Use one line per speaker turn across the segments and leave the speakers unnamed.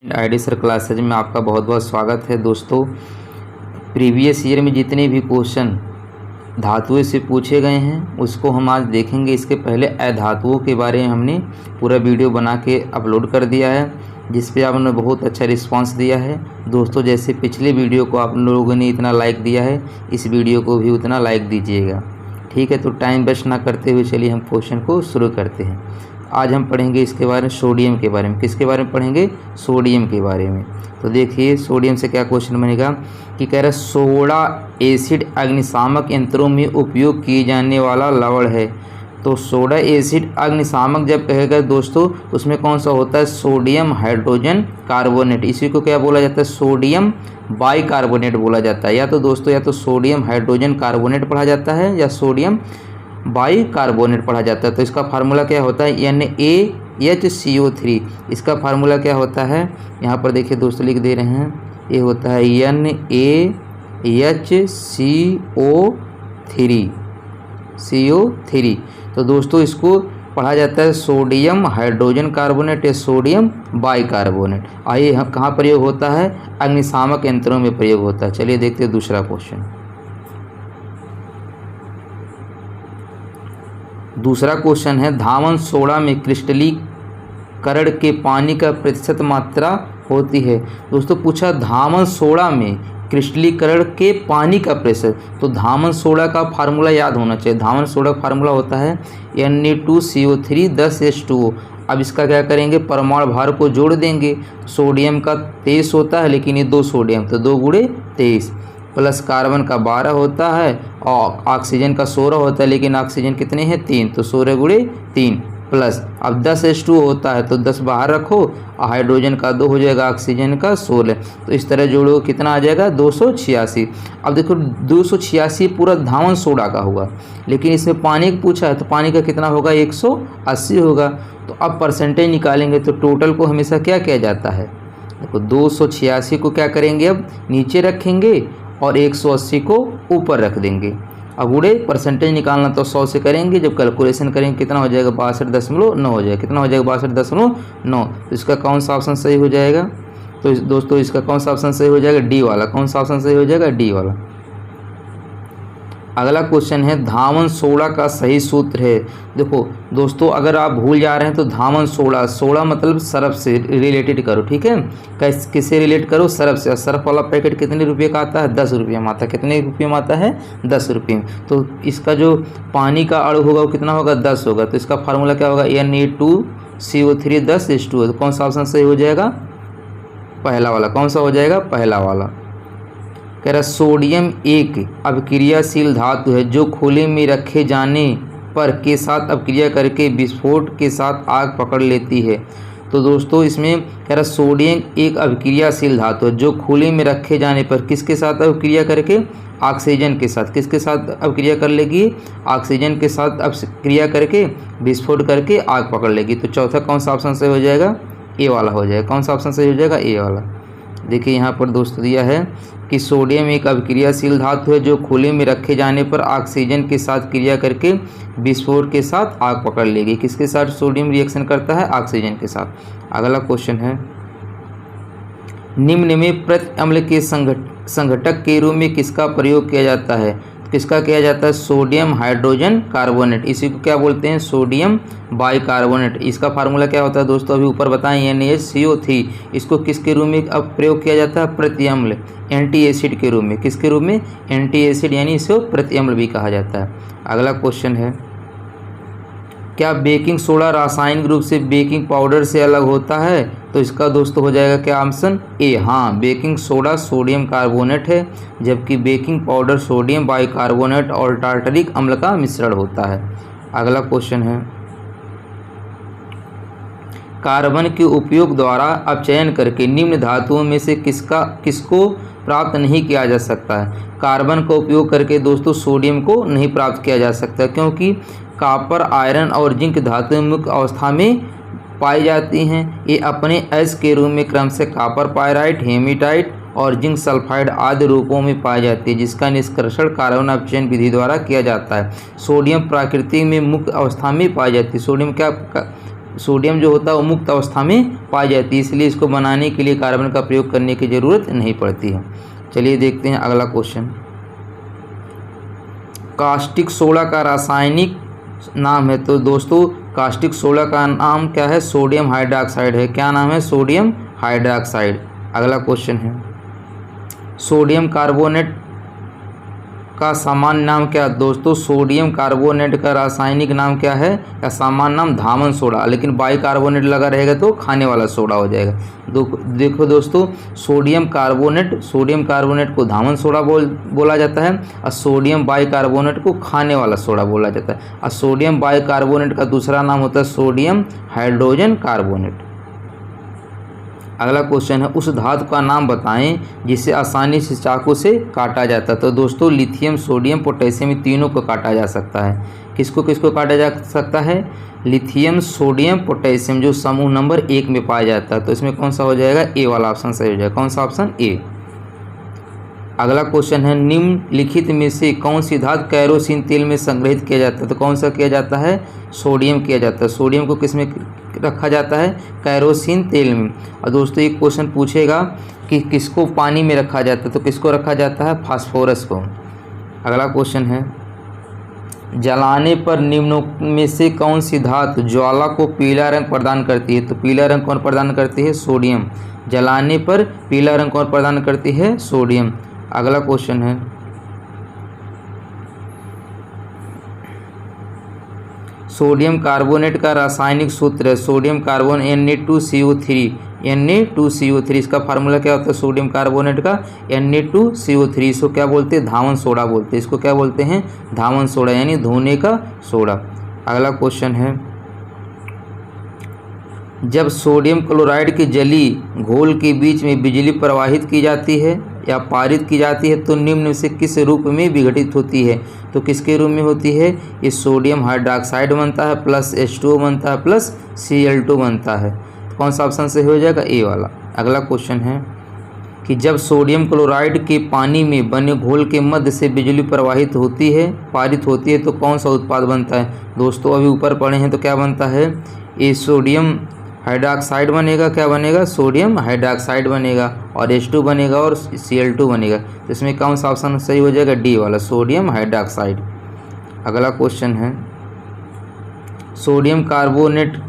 ID sir classes में आपका बहुत बहुत स्वागत है दोस्तों। प्रीवियस ईयर में जितने भी क्वेश्चन धातुओं से पूछे गए हैं उसको हम आज देखेंगे। इसके पहले अधातुओं के बारे में हमने पूरा वीडियो बना के अपलोड कर दिया है, जिस पे आपने बहुत अच्छा रिस्पांस दिया है दोस्तों। जैसे पिछले वीडियो को आप लोगों ने इतना लाइक दिया है, इस वीडियो को भी उतना लाइक दीजिएगा, ठीक है। तो टाइम वेस्ट ना करते हुए चलिए हम क्वेश्चन को शुरू करते हैं। आज हम पढ़ेंगे इसके बारे में, सोडियम के बारे में। किसके बारे में पढ़ेंगे? सोडियम के बारे में। तो देखिए सोडियम से क्या क्वेश्चन बनेगा कि कह रहा है सोडा एसिड अग्निशामक यंत्रों में उपयोग किए जाने वाला लवण है। तो सोडा एसिड अग्निशामक जब कहेगा दोस्तों उसमें कौन सा होता है? Sodium hydrogen carbonate. इसी को क्या बोला जाता है? सोडियम बाइकार्बोनेट बोला जाता है। या तो दोस्तों या तो सोडियम हाइड्रोजन कार्बोनेट पढ़ा जाता है या सोडियम बाइकार्बोनेट पढ़ा जाता है। तो इसका फार्मूला क्या होता है? NaHCO3। इसका फार्मूला क्या होता है? यहाँ पर देखिए दोस्तों लिख दे रहे हैं, ये होता है NaHCO3। तो दोस्तों इसको पढ़ा जाता है सोडियम हाइड्रोजन कार्बोनेट या सोडियम बाइकार्बोनेट। आइए कहाँ प्रयोग होता है? अग्निशामक यंत्रों में प्रयोग होता है। चलिए देखते हैं दूसरा क्वेश्चन। दूसरा क्वेश्चन है धावन सोडा में क्रिस्टलीकरण के पानी का प्रतिशत मात्रा होती है। दोस्तों पूछा धावन सोडा में क्रिस्टलीकरण के पानी का प्रतिशत। तो धावन सोडा का फार्मूला याद होना चाहिए। धावन सोडा का फार्मूला होता है Na2CO3 10H2O। अब इसका क्या करेंगे? परमाणु भार को जोड़ देंगे। सोडियम का 23 होता है, लेकिन ये 2 सोडियम, तो 2 गुणे 23 प्लस कार्बन का 12 होता है और ऑक्सीजन का 16 होता है, लेकिन ऑक्सीजन कितने हैं? 3, तो 16 गुणे 3 प्लस अब 10H2O होता है तो 10 बाहर रखो और हाइड्रोजन का 2 हो जाएगा, ऑक्सीजन का 16। तो इस तरह जोड़ो कितना आ जाएगा? 286। अब देखो 286 पूरा धावन सोडा का होगा, लेकिन इसमें पानी का पूछा है तो पानी का कितना होगा? 180 होगा। तो अब परसेंटेज निकालेंगे तो टोटल को हमेशा क्या किया जाता है? देखो 286 को क्या करेंगे? अब नीचे रखेंगे और 180 को ऊपर रख देंगे। अब गुणे परसेंटेज निकालना तो 100 से करेंगे। जब कैलकुलेशन करेंगे कितना हो जाएगा? 62.9 हो जाएगा। कितना हो जाएगा? 62.9। तो इसका कौन सा ऑप्शन सही हो जाएगा? तो दोस्तों इसका कौन सा ऑप्शन सही हो जाएगा? डी वाला। कौन सा ऑप्शन सही हो जाएगा? डी वाला। अगला क्वेश्चन है धावन सोडा का सही सूत्र है। देखो दोस्तों अगर आप भूल जा रहे हैं तो धावन सोडा, सोडा मतलब सरफ से रिलेटेड करो, ठीक है। किससे रिलेट करो? सरफ से। सरफ वाला पैकेट कितने रुपये का आता है? 10 रुपये में आता है। कितने रुपये में आता है? 10 रुपये में। तो इसका जो पानी का अणु होगा वो कितना होगा? 10 होगा। तो इसका फार्मूला क्या होगा? Na2CO3 10H2O। तो कौन सा ऑप्शन सही हो जाएगा? पहला वाला। कौन सा हो जाएगा? पहला वाला। कह रहा सोडियम एक अभिक्रियाशील धातु है जो खुले में रखे जाने पर के साथ अभिक्रिया करके विस्फोट के साथ आग पकड़ लेती है। तो दोस्तों इसमें कह रहा सोडियम एक अभिक्रियाशील धातु है जो खुले में रखे जाने पर किसके साथ अभिक्रिया करके? ऑक्सीजन के साथ। किसके साथ अभिक्रिया कर लेगी? ऑक्सीजन के साथ अभिक्रिया करके विस्फोट करके आग पकड़ लेगी। तो चौथा कौन सा ऑप्शन सही हो जाएगा? ए वाला हो जाएगा। कौन सा ऑप्शन सही हो जाएगा? ए वाला। देखिए यहाँ पर दोस्तों दिया है कि सोडियम एक अभिक्रियाशील धातु है जो खुले में रखे जाने पर ऑक्सीजन के साथ क्रिया करके विस्फोट के साथ आग पकड़ लेगी। किसके साथ सोडियम रिएक्शन करता है? ऑक्सीजन के साथ। अगला क्वेश्चन है निम्न में प्रति अम्ल के संघटक के रूप में किसका प्रयोग किया जाता है? किसका किया जाता है? Sodium hydrogen carbonate. इसी को क्या बोलते हैं? Sodium bicarbonate. इसका फार्मूला क्या होता है दोस्तों? अभी ऊपर बताएं NaHCO3। इसको किसके रूप में अब प्रयोग किया जाता है? प्रति अम्ल, एंटी एसिड के रूप में। किसके रूप में? एंटी एसिड, यानी इसको प्रति अम्ल भी कहा जाता है। अगला क्वेश्चन है क्या बेकिंग सोडा रासायनिक रूप से बेकिंग पाउडर से अलग होता है? तो इसका दोस्तों हो जाएगा क्या ऑप्शन? ए। हाँ, बेकिंग सोडा सोडियम कार्बोनेट है, जबकि बेकिंग पाउडर सोडियम बाइकार्बोनेट और टार्टरिक अम्ल का मिश्रण होता है। अगला क्वेश्चन है कार्बन के उपयोग द्वारा अपचयन करके निम्न धातुओं में से किसको प्राप्त नहीं किया जा सकता है? कार्बन का उपयोग करके दोस्तों सोडियम को नहीं प्राप्त किया जा सकता, क्योंकि कॉपर, आयरन और जिंक धातुएं मुख्य अवस्था में पाई जाती हैं। ये अपने एस के रूप में क्रम से कॉपर पायराइट, हेमीटाइट और जिंक सल्फाइड आदि रूपों में पाई जाती है, जिसका निष्कर्षण कार्बन अपचयन विधि द्वारा किया जाता है। सोडियम प्रकृति में मुख्य अवस्था में पाई जाती है। सोडियम क्या सोडियम जो होता है वो मुक्त अवस्था में पाई जाती है, इसलिए इसको बनाने के लिए कार्बन का प्रयोग करने की ज़रूरत नहीं पड़ती है। चलिए देखते हैं अगला क्वेश्चन। कास्टिक सोडा का रासायनिक नाम है। तो दोस्तों कास्टिक सोडा का नाम क्या है? सोडियम हाइड्रोक्साइड है। क्या नाम है? Sodium hydroxide. अगला क्वेश्चन है सोडियम कार्बोनेट का सामान्य नाम क्या? दोस्तों सोडियम कार्बोनेट का रासायनिक नाम क्या है या सामान्य नाम? धामन सोडा। लेकिन बाइकार्बोनेट लगा रहेगा तो खाने वाला सोडा हो जाएगा। देखो दोस्तों सोडियम कार्बोनेट को धामन सोडा बोला जाता है और सोडियम बाइकार्बोनेट को खाने वाला सोडा बोला जाता है। और सोडियम बाइकार्बोनेट का दूसरा नाम होता है सोडियम हाइड्रोजन कार्बोनेट। अगला क्वेश्चन है उस धातु का नाम बताएं जिसे आसानी से चाकू से काटा जाता है। तो दोस्तों लिथियम, सोडियम, पोटेशियम तीनों को काटा जा सकता है। किसको किसको काटा जा सकता है? लिथियम, सोडियम, पोटेशियम जो समूह नंबर 1 में पाया जाता है। तो इसमें कौन सा हो जाएगा? ए वाला ऑप्शन सही हो जाएगा। कौन सा ऑप्शन? ए। अगला क्वेश्चन है निम्नलिखित में से कौन सी धातु कैरोसिन तेल में संग्रहित किया जाता है? तो कौन सा किया जाता है? सोडियम किया जाता है। सोडियम को किस में रखा जाता है? कैरोसिन तेल में। और दोस्तों एक क्वेश्चन पूछेगा कि किसको पानी में रखा जाता है? तो किसको रखा जाता है? फास्फोरस को। अगला क्वेश्चन है जलाने पर निम्नों में से कौन सी धातु ज्वाला को पीला रंग प्रदान करती है? तो पीला रंग कौन प्रदान करती है? सोडियम। जलाने पर पीला रंग कौन प्रदान करती है? सोडियम। अगला क्वेश्चन है सोडियम कार्बोनेट का रासायनिक सूत्र है सोडियम कार्बन Na2CO3। Na2CO3 इसका फार्मूला क्या होता है? सोडियम कार्बोनेट का Na2CO3। इसको क्या बोलते हैं? धावन सोडा बोलते हैं। इसको क्या बोलते हैं? धावन सोडा यानी धोने का सोडा। अगला क्वेश्चन है जब सोडियम क्लोराइड की जली घोल के बीच में बिजली प्रवाहित की जाती है या पारित की जाती है तो निम्न से किस रूप में विघटित होती है? तो किसके रूप में होती है? ये सोडियम हाइड्रोक्साइड बनता है प्लस H2O बनता है प्लस Cl2 बनता है। तो कौन सा ऑप्शन सही हो जाएगा? ए वाला। अगला क्वेश्चन है कि जब सोडियम क्लोराइड के पानी में बने घोल के मध्य से बिजली प्रवाहित होती है, पारित होती है तो कौन सा उत्पाद बनता है? दोस्तों अभी ऊपर पढ़े हैं तो क्या बनता है? ये सोडियम हाइड्रोक्साइड बनेगा। क्या बनेगा? सोडियम हाइड्रोक्साइड बनेगा और H2 बनेगा और Cl2 बनेगा। तो इसमें कौन सा ऑप्शन सही हो जाएगा? डी वाला, सोडियम हाइड्रोक्साइड। अगला क्वेश्चन है सोडियम कार्बोनेट।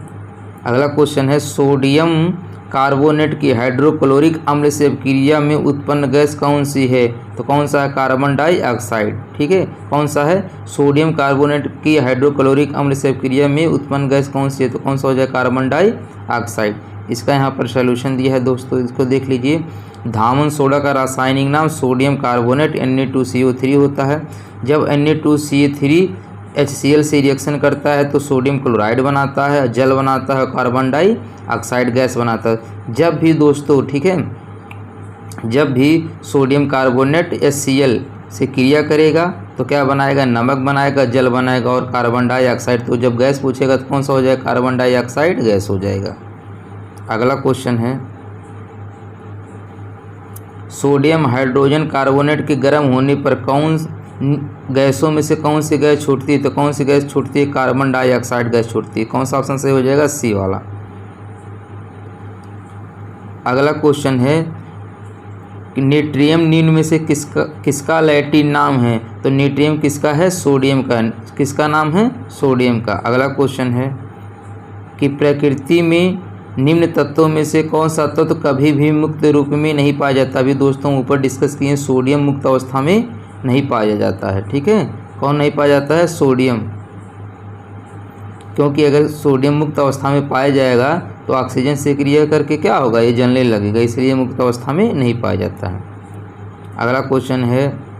अगला क्वेश्चन है सोडियम कार्बोनेट की हाइड्रोक्लोरिक अम्ल से अभिक्रिया में उत्पन्न गैस कौन सी है? तो कौन सा है? Carbon dioxide. ठीक है, कौन सा है? सोडियम कार्बोनेट की हाइड्रोक्लोरिक अम्ल से अभिक्रिया में उत्पन्न गैस कौन सी है? तो कौन सा हो जाए? Carbon dioxide. इसका यहाँ पर सॉल्यूशन दिया है दोस्तों, इसको देख लीजिए। धामन सोडा का रासायनिक नाम सोडियम कार्बोनेट Na2CO3 होता है। जब Na2CO3 HCl से रिएक्शन करता है तो सोडियम क्लोराइड बनाता है, जल बनाता है, कार्बन डाइऑक्साइड गैस बनाता है। जब भी दोस्तों, ठीक है, जब भी सोडियम कार्बोनेट HCl से क्रिया करेगा तो क्या बनाएगा? नमक बनाएगा, जल बनाएगा और कार्बन डाइऑक्साइड। तो जब गैस पूछेगा तो कौन सा हो जाएगा? कार्बन डाइऑक्साइड गैस हो जाएगा। अगला क्वेश्चन है सोडियम हाइड्रोजन कार्बोनेट के गर्म होने पर कौन गैसों में से कौन सी गैस छूटती है? तो कौन सी गैस छूटती है? कार्बन डाइऑक्साइड गैस छूटती है। कौन सा ऑप्शन सही हो जाएगा? सी वाला। अगला क्वेश्चन है कि नेट्रियम निम्न में से किसका लैटिन नाम है? तो नेट्रियम किसका है? सोडियम का। किसका नाम है? सोडियम का। अगला क्वेश्चन है कि प्रकृति में निम्न तत्वों में से कौन सा तत्व कभी भी मुक्त रूप में नहीं पाया जाता? अभी दोस्तों ऊपर डिस्कस किए, सोडियम मुक्त अवस्था में नहीं पाया जाता है। ठीक है, कौन नहीं पाया जाता है? सोडियम। क्योंकि अगर सोडियम मुक्त अवस्था में पाया जाएगा तो ऑक्सीजन से क्रिया करके क्या होगा? ये जलने लगेगा, इसलिए मुक्त अवस्था में नहीं पाया जाता है। अगला क्वेश्चन है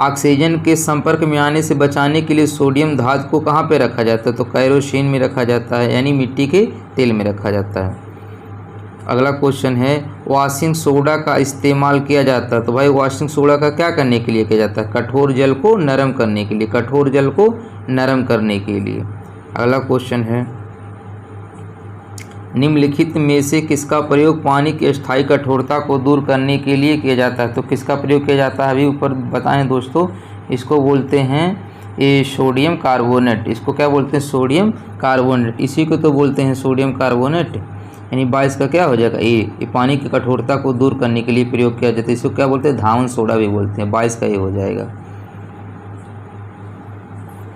ऑक्सीजन के संपर्क में आने से बचाने के लिए सोडियम धातु को कहाँ पे रखा जाता है? तो कैरोसिन में रखा जाता है, यानी मिट्टी के तेल में रखा जाता है। अगला क्वेश्चन है वॉशिंग सोडा का इस्तेमाल किया जाता है। तो भाई वॉशिंग सोडा का क्या करने के लिए किया जाता है? कठोर जल को नरम करने के लिए, कठोर जल को नरम करने के लिए। अगला क्वेश्चन है निम्नलिखित में से किसका प्रयोग पानी की अस्थायी कठोरता को दूर करने के लिए किया जाता है? तो किसका प्रयोग किया जाता है? अभी ऊपर बताएं दोस्तों, इसको बोलते हैं ये सोडियम कार्बोनेट, इसको क्या बोलते हैं? सोडियम कार्बोनेट, इसी को तो बोलते हैं सोडियम कार्बोनेट। यानी 22 का क्या हो जाएगा? ये पानी की कठोरता को दूर करने के लिए प्रयोग किया जाता है, इसको क्या बोलते हैं? धावन सोडा भी बोलते हैं। 22 का ये हो जाएगा।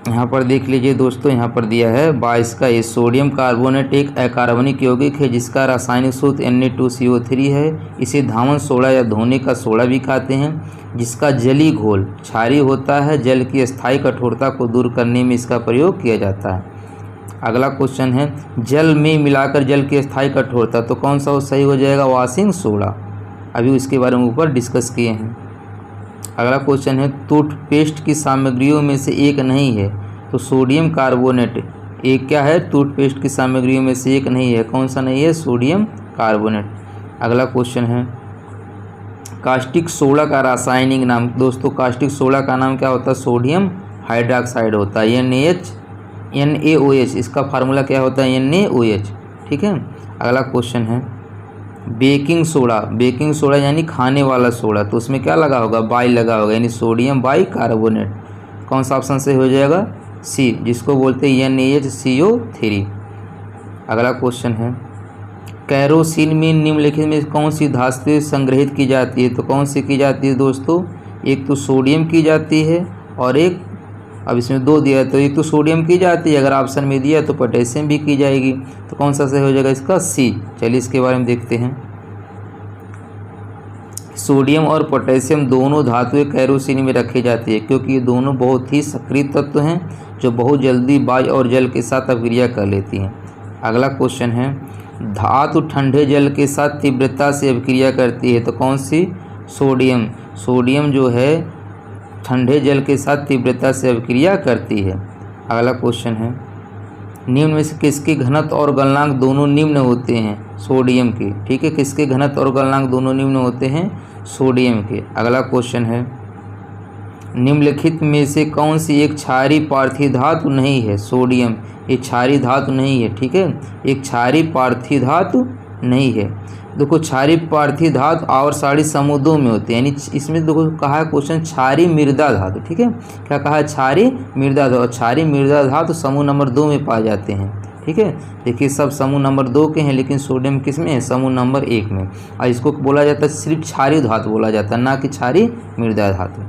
यहाँ पर देख लीजिए दोस्तों, यहाँ पर दिया है 22 का ये सोडियम कार्बोनेट एक अकार्बनिक यौगिक है जिसका रासायनिक सूत्र Na2CO3 है। इसे धावन सोडा या धोने का सोडा भी कहते हैं, जिसका जली घोल क्षारीय होता है। जल की स्थायी कठोरता को दूर करने में इसका प्रयोग किया जाता है। अगला क्वेश्चन है, जल में मिलाकर जल की स्थायी कठोरता, तो कौन सा सही हो जाएगा? Washing soda. अभी उसके बारे में ऊपर डिस्कस किए हैं। अगला क्वेश्चन है, टूथपेस्ट की सामग्रियों में से एक नहीं है, तो सोडियम कार्बोनेट एक क्या है? टूथपेस्ट की सामग्रियों में से एक नहीं है। कौन सा नहीं है? Sodium carbonate. अगला क्वेश्चन है, कास्टिक सोडा का रासायनिक नाम। दोस्तों कास्टिक सोडा का नाम क्या होता है? सोडियम हाइड्रोक्साइड होता है, NaOH। इसका फार्मूला क्या होता है? NaOH। ठीक है। अगला क्वेश्चन है, बेकिंग सोडा। बेकिंग सोडा यानी खाने वाला सोडा, तो उसमें क्या लगा होगा? बाई लगा होगा, यानी सोडियम बाई कार्बोनेट। कौन सा ऑप्शन से हो जाएगा? सी, जिसको बोलते हैं NaHCO3। अगला क्वेश्चन है, कैरोसिन में निम्नलिखित में कौन सी धातु संग्रहित की जाती है? तो कौन सी की जाती है दोस्तों? एक तो सोडियम की जाती है और एक, अब इसमें दो दिया है तो एक तो सोडियम की जाती है, अगर ऑप्शन में दिया तो पोटेशियम भी की जाएगी। तो कौन सा सही हो जाएगा इसका? सी। चलिए इसके बारे में देखते हैं। सोडियम और पोटेशियम दोनों धातुएं कैरोसिन में रखी जाती है क्योंकि ये दोनों बहुत ही सक्रिय तत्व हैं जो बहुत जल्दी वायु और जल के साथ अभिक्रिया कर लेती हैं। अगला क्वेश्चन है, धातु ठंडे जल के साथ तीव्रता से अभिक्रिया करती है, तो कौन सी? सोडियम। सोडियम जो है ठंडे जल के साथ तीव्रता से अभिक्रिया करती है। अगला क्वेश्चन है, निम्न में से किसके घनत्व और गलनांक दोनों निम्न होते हैं? सोडियम के। ठीक है, किसके घनत्व और गलनांक दोनों निम्न होते हैं? सोडियम के। अगला क्वेश्चन है, निम्नलिखित में से कौन सी एक क्षारीय पार्थिव धातु नहीं है? सोडियम एक क्षारीय धातु नहीं है। ठीक है, एक क्षारीय पार्थिव धातु नहीं है। देखो क्षारीय पार्थिव धातु आवर्तसारी समूह 2 में होते हैं, यानी इसमें देखो कहा है क्वेश्चन क्षारीय मृदा धातु। ठीक है, क्या कहा है? क्षारीय मृदा धातु। क्षारीय मृदा धातु समूह नंबर 2 में पाए जाते हैं। ठीक है, देखिए सब समूह नंबर 2 के हैं, लेकिन सोडियम किस में है? समूह नंबर 1 में। और इसको बोला जाता है सिर्फ क्षारीय धातु बोला जाता है, ना कि क्षारीय मृदा धातु।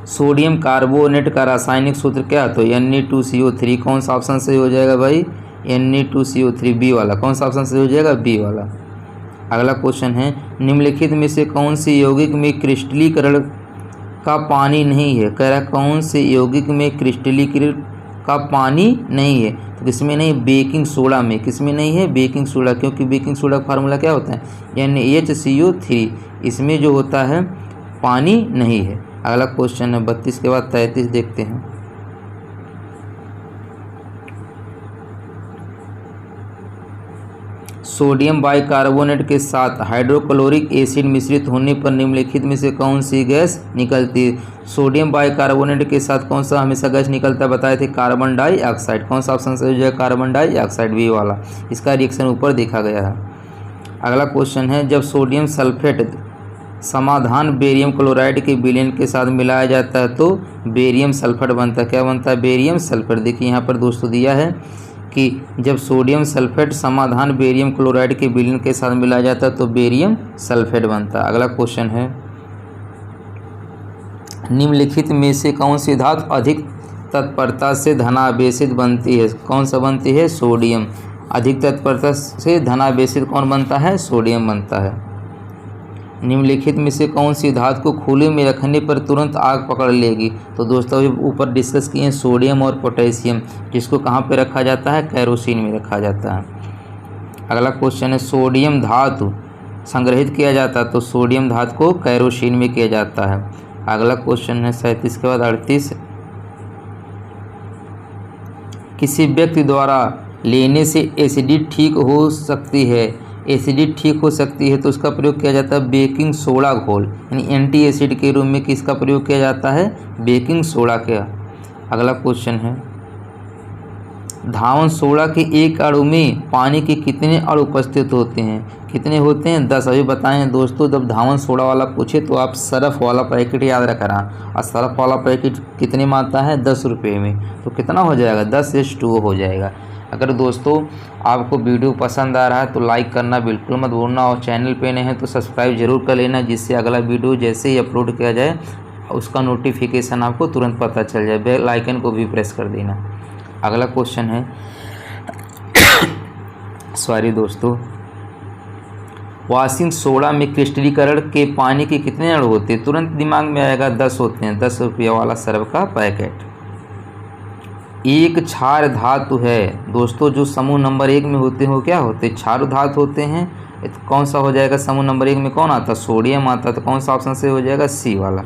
सोडियम कार्बोनेट का रासायनिक सूत्र क्या? तो Na2CO3। कौन सा ऑप्शन सही हो जाएगा भाई? Na2CO3 बी वाला। कौन सा ऑप्शन सही हो जाएगा? बी वाला। अगला क्वेश्चन है, निम्नलिखित में से कौन सी यौगिक में क्रिस्टलीकरण का पानी नहीं है? कह रहा है कौन से यौगिक में क्रिस्टलीकरण का पानी नहीं है? तो किसमें नहीं? बेकिंग सोडा में। किसमें नहीं है? बेकिंग सोडा, क्योंकि बेकिंग सोडा का फार्मूला क्या होता है? NaHCO3। इसमें जो होता है पानी नहीं है। अगला क्वेश्चन है 32 के बाद 33 देखते हैं। सोडियम बाइकार्बोनेट के साथ हाइड्रोक्लोरिक एसिड मिश्रित होने पर निम्नलिखित में से कौन सी गैस निकलती है? सोडियम बाइकार्बोनेट के साथ कौन सा हमेशा गैस निकलता है? बताए थे कार्बन डाइऑक्साइड। कौन सा ऑप्शन सही हो जाएगा? कार्बन डाइऑक्साइड बी वाला। इसका रिएक्शन ऊपर देखा गया है। अगला क्वेश्चन है, जब सोडियम सल्फेट समाधान बेरियम क्लोराइड के विलयन के साथ मिलाया जाता है तो बेरियम सल्फेट बनता है। क्या बनता है? Barium sulphate. देखिए यहाँ पर दोस्तों दिया है कि जब सोडियम सल्फेट समाधान बेरियम क्लोराइड के विलयन के साथ मिलाया जाता है तो बेरियम सल्फेट बनता है। अगला क्वेश्चन है, निम्नलिखित में से कौन सी धातु अधिक तत्परता से धनावेशित बनती है? कौन सा बनती है? सोडियम। अधिक तत्परता से धनावेशित कौन बनता है? सोडियम बनता है। निम्नलिखित में से कौन सी धातु को खुले में रखने पर तुरंत आग पकड़ लेगी? तो दोस्तों ऊपर डिस्कस किए हैं सोडियम और पोटेशियम, जिसको कहाँ पे रखा जाता है? कैरोसिन में रखा जाता है। अगला क्वेश्चन है, सोडियम धातु संग्रहित किया जाता है तो सोडियम धातु को कैरोसिन में किया जाता है। अगला क्वेश्चन है 37 के बाद 38, किसी व्यक्ति द्वारा लेने से एसिडिटी ठीक हो सकती है? एसिडिटी ठीक हो सकती है तो उसका प्रयोग किया जाता है बेकिंग सोडा घोल, यानी एंटी एसिड के रूप में किसका प्रयोग किया जाता है? बेकिंग सोडा का। अगला क्वेश्चन है, धावन सोडा के एक अणु में पानी के कितने अणु उपस्थित होते हैं? कितने होते हैं? 10। अभी बताएं दोस्तों, जब धावन सोडा वाला पूछे तो आप सरफ वाला पैकेट याद रखना, और सरफ वाला पैकेट कितने में आता है? 10 रुपये में। तो कितना हो जाएगा? 10:2 हो जाएगा। अगर दोस्तों आपको वीडियो पसंद आ रहा है तो लाइक करना बिल्कुल मत भूलना, और चैनल पे नए हैं तो सब्सक्राइब जरूर कर लेना, जिससे अगला वीडियो जैसे ही अपलोड किया जाए उसका नोटिफिकेशन आपको तुरंत पता चल जाए। बेल आइकन को भी प्रेस कर देना। अगला क्वेश्चन है सॉरी दोस्तों, वॉशिंग सोडा में क्रिस्टलीकरण के पानी के कितने अणु होते हैं? तुरंत दिमाग में आएगा 10 होते हैं। 10 रुपये वाला सर्फ का पैकेट। एक क्षार धातु है दोस्तों जो समूह नंबर 1 में होते हो, क्या होते? क्षार धातु होते हैं। तो कौन सा हो जाएगा? समूह नंबर 1 में कौन आता? सोडियम आता। तो कौन सा ऑप्शन से हो जाएगा? सी वाला।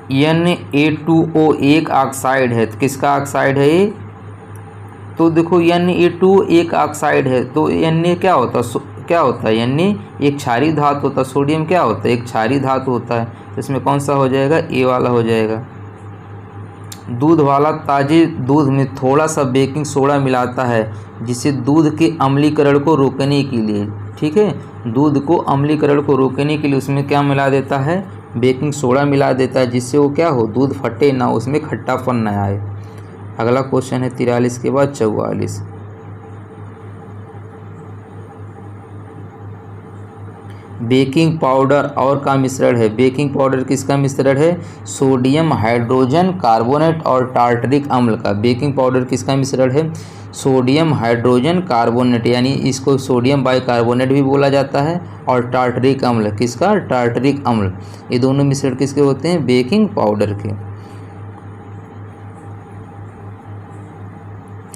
Na2O एक ऑक्साइड है, तो किसका ऑक्साइड है ये? तो देखो Na2 एक ऑक्साइड है, तो Na क्या होता है? Na एक क्षारीय धातु होता है। सोडियम क्या होता है? एक क्षारीय धातु होता है। तो इसमें कौन सा हो जाएगा? ए वाला हो जाएगा। दूध वाला ताजे दूध में थोड़ा सा बेकिंग सोडा मिलाता है, जिसे दूध के अम्लीकरण को रोकने के लिए, ठीक है, दूध को अम्लीकरण को रोकने के लिए उसमें क्या मिला देता है? बेकिंग सोडा मिला देता है, जिससे वो क्या हो? दूध फटे ना, उसमें खट्टापन ना आए। अगला क्वेश्चन है 43 के बाद 44। बेकिंग पाउडर और का मिश्रण है। बेकिंग पाउडर किसका मिश्रण है? सोडियम हाइड्रोजन कार्बोनेट और टार्टरिक अम्ल का। बेकिंग पाउडर किसका मिश्रण है? सोडियम हाइड्रोजन कार्बोनेट, यानी इसको सोडियम बाइकार्बोनेट भी बोला जाता है, और टार्टरिक अम्ल, किसका? टार्टरिक अम्ल। ये दोनों मिश्रण किसके होते हैं? बेकिंग पाउडर के।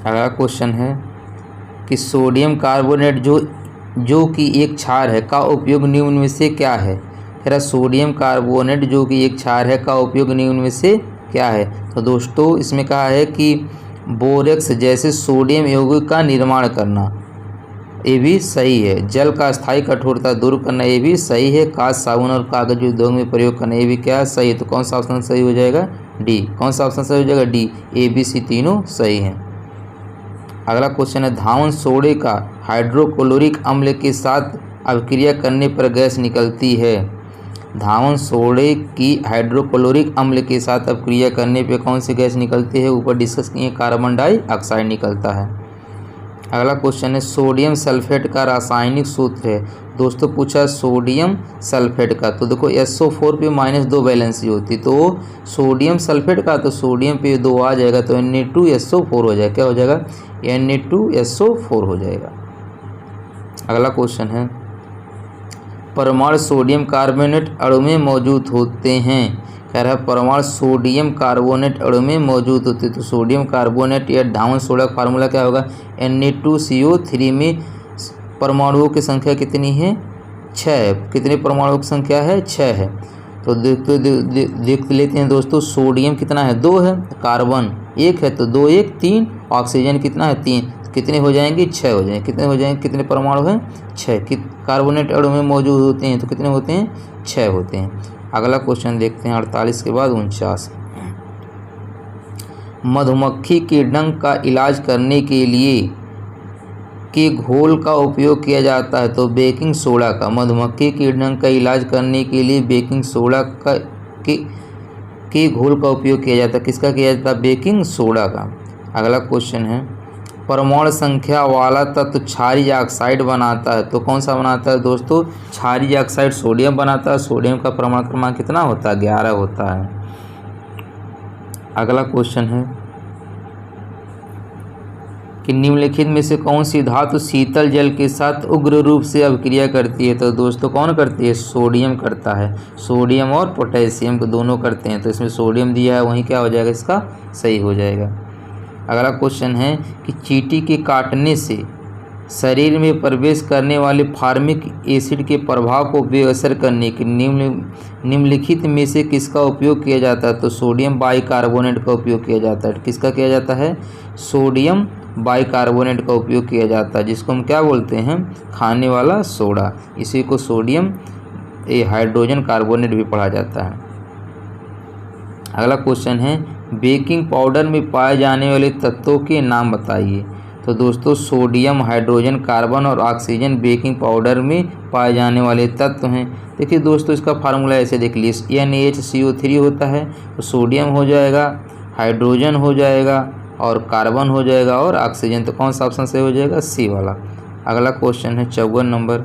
अगला क्वेश्चन है कि सोडियम कार्बोनेट जो कि एक क्षार है का उपयोग निम्न में से क्या है? कह रहा सोडियम कार्बोनेट जो कि एक क्षार है का उपयोग निम्न में से क्या है? तो दोस्तों इसमें कहा है कि बोरेक्स जैसे सोडियम यौगिक का निर्माण करना, ये भी सही है। जल का स्थायी कठोरता दूर करना, ये भी सही है। कांच, साबुन और कागज उद्योग में प्रयोग करना, ये भी क्या सही है? तो कौन सा ऑप्शन सही हो जाएगा? डी। कौन सा ऑप्शन सही हो जाएगा? डी। ए, बी, सी तीनों सही हैं। अगला क्वेश्चन है धावन सोडे का हाइड्रोक्लोरिक अम्ल के साथ अभिक्रिया करने पर गैस निकलती है। धावन सोडे की हाइड्रोक्लोरिक अम्ल के साथ अभिक्रिया करने पर कौन सी गैस निकलती है? ऊपर डिस्कस किए, कार्बन डाइऑक्साइड निकलता है। अगला क्वेश्चन है सोडियम सल्फेट का रासायनिक सूत्र है। दोस्तों पूछा सोडियम सल्फेट का, तो देखो SO4 पे -2 वैलेंसी होती, तो सोडियम सल्फेट का तो सोडियम पे 2 आ जाएगा, तो Na2SO4 हो जाएगा। क्या हो जाएगा? Na2SO4 हो जाएगा। अगला क्वेश्चन है परमाणु सोडियम कार्बोनेट अणु में मौजूद होते हैं। कह रहा है परमाणु सोडियम कार्बोनेट अणु में मौजूद होते हैं। तो सोडियम कार्बोनेट या धावन सोडा का फार्मूला क्या होगा? Na2CO3 में परमाणुओं की संख्या कितनी है? 6। कितने परमाणुओं की संख्या है? 6 है। तो देख लेते हैं दोस्तों, सोडियम कितना है? 2 है, कार्बन 1 है, तो 2 1 3, ऑक्सीजन कितना है? 3। कितने हो जाएंगे? 6 हो जाएंगे। कितने हो जाएंगे? कितने परमाणु हैं? 6। कार्बोनेट अणु में मौजूद होते हैं, तो कितने होते हैं? 6 होते हैं। अगला क्वेश्चन देखते हैं 48 के बाद 49। मधुमक्खी के डंक का इलाज करने के लिए के घोल का उपयोग किया जाता है, तो बेकिंग सोडा का। मधुमक्खी के डंक का इलाज करने के लिए बेकिंग सोडा का के घोल का उपयोग किया जाता है। किसका किया जाता है? बेकिंग सोडा का। अगला क्वेश्चन है परमाणु संख्या वाला तत्व क्षारीय ऑक्साइड बनाता है, तो कौन सा बनाता है दोस्तों? क्षारीय ऑक्साइड सोडियम बनाता है। सोडियम का परमाणु क्रमांक कितना होता है? 11 होता है। अगला क्वेश्चन है कि निम्नलिखित में से कौन सी धातु शीतल जल के साथ उग्र रूप से अभिक्रिया करती है? तो दोस्तों कौन करती है? सोडियम करता है। सोडियम और पोटेशियम को दोनों करते हैं, तो इसमें सोडियम दिया है, वहीं क्या हो जाएगा? इसका सही हो जाएगा। अगला क्वेश्चन है कि चींटी के काटने से शरीर में प्रवेश करने वाले फार्मिक एसिड के प्रभाव को बेअसर करने के निम्नलिखित में से किसका उपयोग किया जाता है? तो सोडियम बाइकार्बोनेट का उपयोग किया जाता है। किसका किया जाता है? सोडियम बाइकार्बोनेट का उपयोग किया जाता है, जिसको हम क्या बोलते हैं? खाने वाला सोडा। इसी को सोडियम हाइड्रोजन कार्बोनेट भी पढ़ा जाता है। अगला क्वेश्चन है बेकिंग पाउडर में पाए जाने वाले तत्वों के नाम बताइए। तो दोस्तों सोडियम, हाइड्रोजन, कार्बन और ऑक्सीजन बेकिंग पाउडर में पाए जाने वाले तत्व हैं। देखिए दोस्तों इसका फार्मूला ऐसे देख लीजिए, NaHCO3 होता है, तो सोडियम हो जाएगा, हाइड्रोजन हो जाएगा और कार्बन हो जाएगा और ऑक्सीजन। तो कौन सा ऑप्शन सही हो जाएगा? सी वाला। अगला क्वेश्चन है 54 नंबर।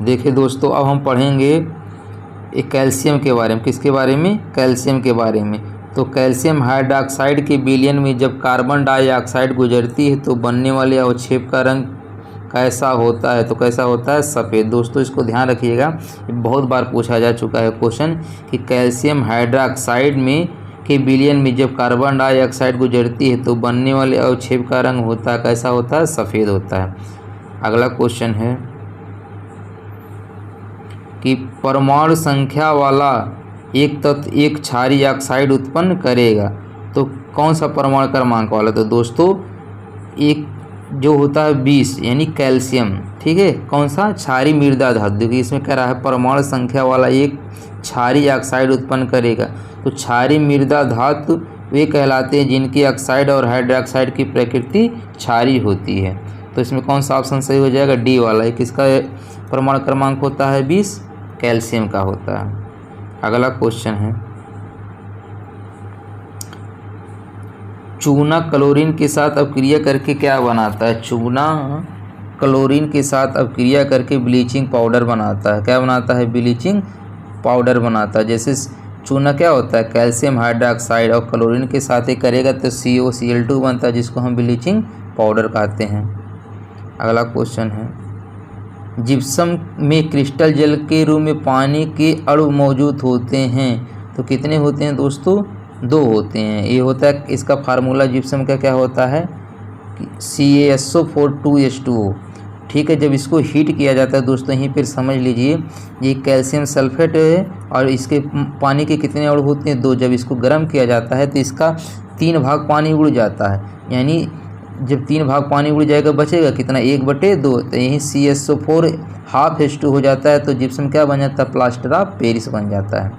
देखिए दोस्तों अब हम पढ़ेंगे एक कैल्शियम के बारे में। किसके बारे में? कैल्शियम के बारे में। तो कैल्शियम हाइड्रॉक्साइड के विलयन में जब कार्बन डाइऑक्साइड गुजरती है तो बनने वाले अवक्षेप का रंग कैसा होता है? तो कैसा होता है? सफ़ेद। दोस्तों इसको ध्यान रखिएगा, बहुत बार पूछा जा चुका है क्वेश्चन कि कैल्शियम हाइड्रॉक्साइड में के विलयन में जब कार्बन डाइऑक्साइड गुजरती है तो बनने वाले अवक्षेप का रंग होता है कैसा होता है? सफ़ेद होता है। अगला क्वेश्चन है कि परमाणु संख्या वाला एक तत्व एक क्षारीय ऑक्साइड उत्पन्न करेगा। तो कौन सा परमाणु क्रमांक वाला? तो दोस्तों एक जो होता है 20 यानी कैल्शियम, ठीक है। कौन सा? क्षारीय मृदा धातु। देखिए इसमें कह रहा है परमाणु संख्या वाला एक क्षारीय ऑक्साइड उत्पन्न करेगा। तो क्षारीय मृदा धातु वे कहलाते हैं जिनकी ऑक्साइड और हाइड्रोक्साइड की प्रकृति क्षारीय होती है। तो इसमें कौन सा ऑप्शन सही हो जाएगा? डी वाला। एक किसका परमाणु क्रमांक होता है? 20, कैल्शियम का होता है। अगला क्वेश्चन है चूना क्लोरीन के साथ अपक्रिया करके क्या बनाता है? चूना क्लोरीन के साथ अपक्रिया करके ब्लीचिंग पाउडर बनाता है। क्या बनाता है? ब्लीचिंग पाउडर बनाता है। जैसे चूना क्या होता है? कैल्शियम हाइड्रॉक्साइड और क्लोरीन के साथ ही करेगा तो COCl2 बनता है जिसको हम ब्लीचिंग पाउडर कहते हैं। अगला क्वेश्चन है जिप्सम में क्रिस्टल जल के रूप में पानी के अणु मौजूद होते हैं। तो कितने होते हैं दोस्तों? 2 होते हैं। ये होता है इसका फार्मूला जिप्सम का क्या होता है? CaSO4 2H2O, ठीक है। जब इसको हीट किया जाता है दोस्तों यहीं पर समझ लीजिए ये कैल्शियम सल्फेट है और इसके पानी के कितने अणु होते हैं? 2। जब इसको गर्म किया जाता है तो इसका 3 भाग पानी उड़ जाता है, यानी जब 3 भाग पानी उड़ जाएगा बचेगा कितना? 1/2। तो यहीं CaSO4 हाफ H2 हो जाता है तो जिप्सम क्या बन जाता है? प्लास्टर ऑफ पेरिस बन जाता है।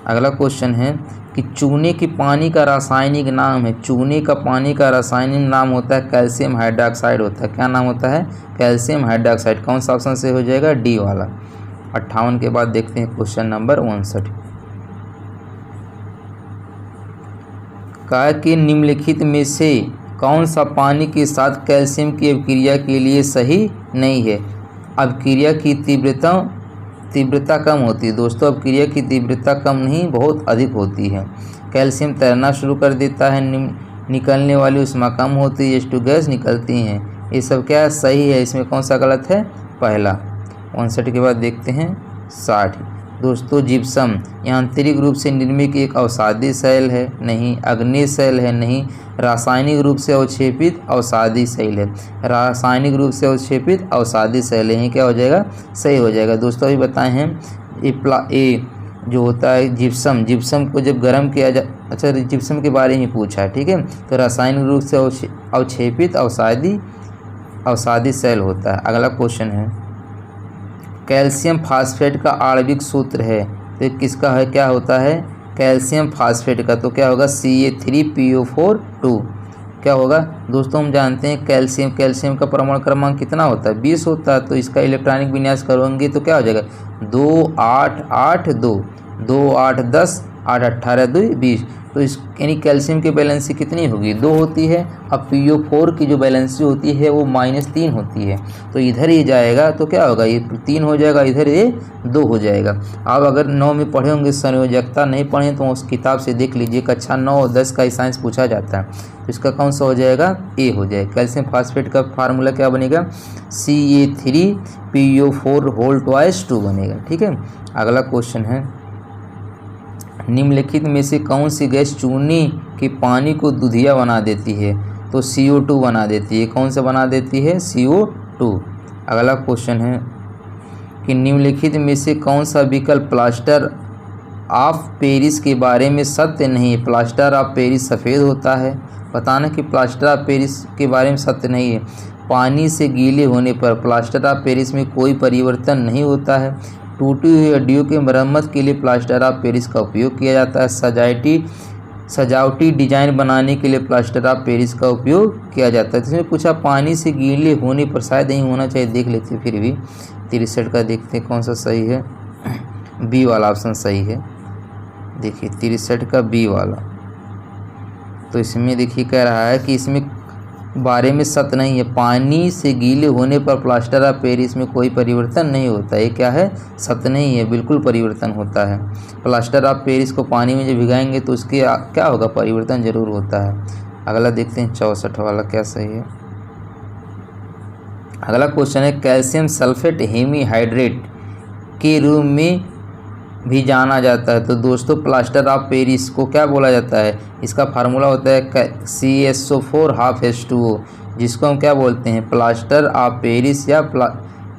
अगला क्वेश्चन है कि चूने की पानी का रासायनिक नाम है। चूने का पानी का रासायनिक नाम होता है कैल्शियम हाइड्रॉक्साइड होता है। क्या नाम होता है? Calcium hydroxide. कौन सा ऑप्शन से हो जाएगा? डी वाला। 58 के बाद देखते हैं क्वेश्चन नंबर 59। कहा कि निम्नलिखित में से कौन सा पानी के साथ कैल्शियम की अपक्रिया के लिए सही नहीं है? अपक्रिया की तीव्रता कम होती है। दोस्तों अपक्रिया की तीव्रता कम नहीं बहुत अधिक होती है। कैल्शियम तैरना शुरू कर देता है, निकलने वाली ऊष्मा कम होती है, H2 गैस निकलती हैं। ये सब क्या सही है? इसमें कौन सा गलत है? पहला। 59 के बाद देखते हैं 60। दोस्तों जिप्सम यांत्रिक रूप से निर्मित एक अवसादी शैल है? नहीं। अग्नेय शैल है? नहीं। रासायनिक रूप से अवक्षेपित अवसादी शैल है? रासायनिक रूप से अवक्षेपित अवसादी शैल है। क्या हो जाएगा? सही हो जाएगा। दोस्तों अभी बताए हैं ये जो होता है जिप्सम को जब गर्म किया जा अच्छा जिप्सम के बारे में पूछा है, ठीक है। तो रासायनिक रूप से अवक्षेपित अवसादी शैल होता है। अगला क्वेश्चन है कैल्शियम फास्फेट का आणविक सूत्र है। तो किसका है? क्या होता है? कैल्शियम फास्फेट का। तो क्या होगा? Ca3PO4 2। क्या होगा दोस्तों? हम जानते हैं कैल्शियम का परमाणु क्रमांक कितना होता है? 20 होता है। तो इसका इलेक्ट्रॉनिक विन्यास करोगे तो क्या हो जाएगा? 2 8 8 2 2 8 10 8 18 2 20। तो इस यानी कैल्शियम की बैलेंसी कितनी होगी? 2 होती है। अब PO4 की जो बैलेंसी होती है वो -3 होती है। तो इधर ही जाएगा तो क्या होगा? ये 3 हो जाएगा, इधर ये 2 हो जाएगा। आप अगर 9 में पढ़े होंगे संयोजकता, नहीं पढ़े तो उस किताब से देख लीजिए। कक्षा 9 और 10 का साइंस पूछा जाता है। तो इसका कौन सा हो जाएगा? ए हो जाएगा। कैल्शियम फास्फेट का फार्मूला क्या बनेगा? Ca3PO4 2 बनेगा, ठीक है। अगला क्वेश्चन है निम्नलिखित में से कौन सी गैस चूने के पानी को दूधिया बना देती है? तो CO2 बना देती है। कौन सा बना देती है? CO2। अगला क्वेश्चन है कि निम्नलिखित में से कौन सा विकल्प प्लास्टर ऑफ पेरिस के बारे में सत्य नहीं है? प्लास्टर ऑफ पेरिस सफ़ेद होता है। बताना कि प्लास्टर ऑफ पेरिस के बारे में सत्य नहीं है। पानी से गीले होने पर प्लास्टर ऑफ पेरिस में कोई परिवर्तन नहीं होता है। टूटी हुई हड्डियों की मरम्मत के लिए प्लास्टर ऑफ पेरिस का उपयोग किया जाता है। सजावटी डिजाइन बनाने के लिए प्लास्टर ऑफ पेरिस का उपयोग किया जाता है। इसमें पूछा पानी से गीले होने पर, शायद नहीं होना चाहिए, देख लेते फिर भी 63 का देखते हैं कौन सा सही है। बी वाला ऑप्शन सही है। देखिए 63 का बी वाला। तो इसमें देखिए कह रहा है कि इसमें बारे में सत्य नहीं है, पानी से गीले होने पर प्लास्टर ऑफ पेरिस में कोई परिवर्तन नहीं होता। ये क्या है, सत्य नहीं है, बिल्कुल परिवर्तन होता है। प्लास्टर ऑफ पेरिस को पानी में जब भिगाएंगे तो उसके क्या होगा, परिवर्तन जरूर होता है। अगला देखते हैं 64 वाला क्या सही है। अगला क्वेश्चन है कैल्शियम सल्फेट हेमीहाइड्रेट के रूप में भी जाना जाता है। तो दोस्तों प्लास्टर ऑफ पेरिस को क्या बोला जाता है, इसका फार्मूला होता है CaSO4 जिसको हम क्या बोलते हैं, प्लास्टर ऑफ पेरिस या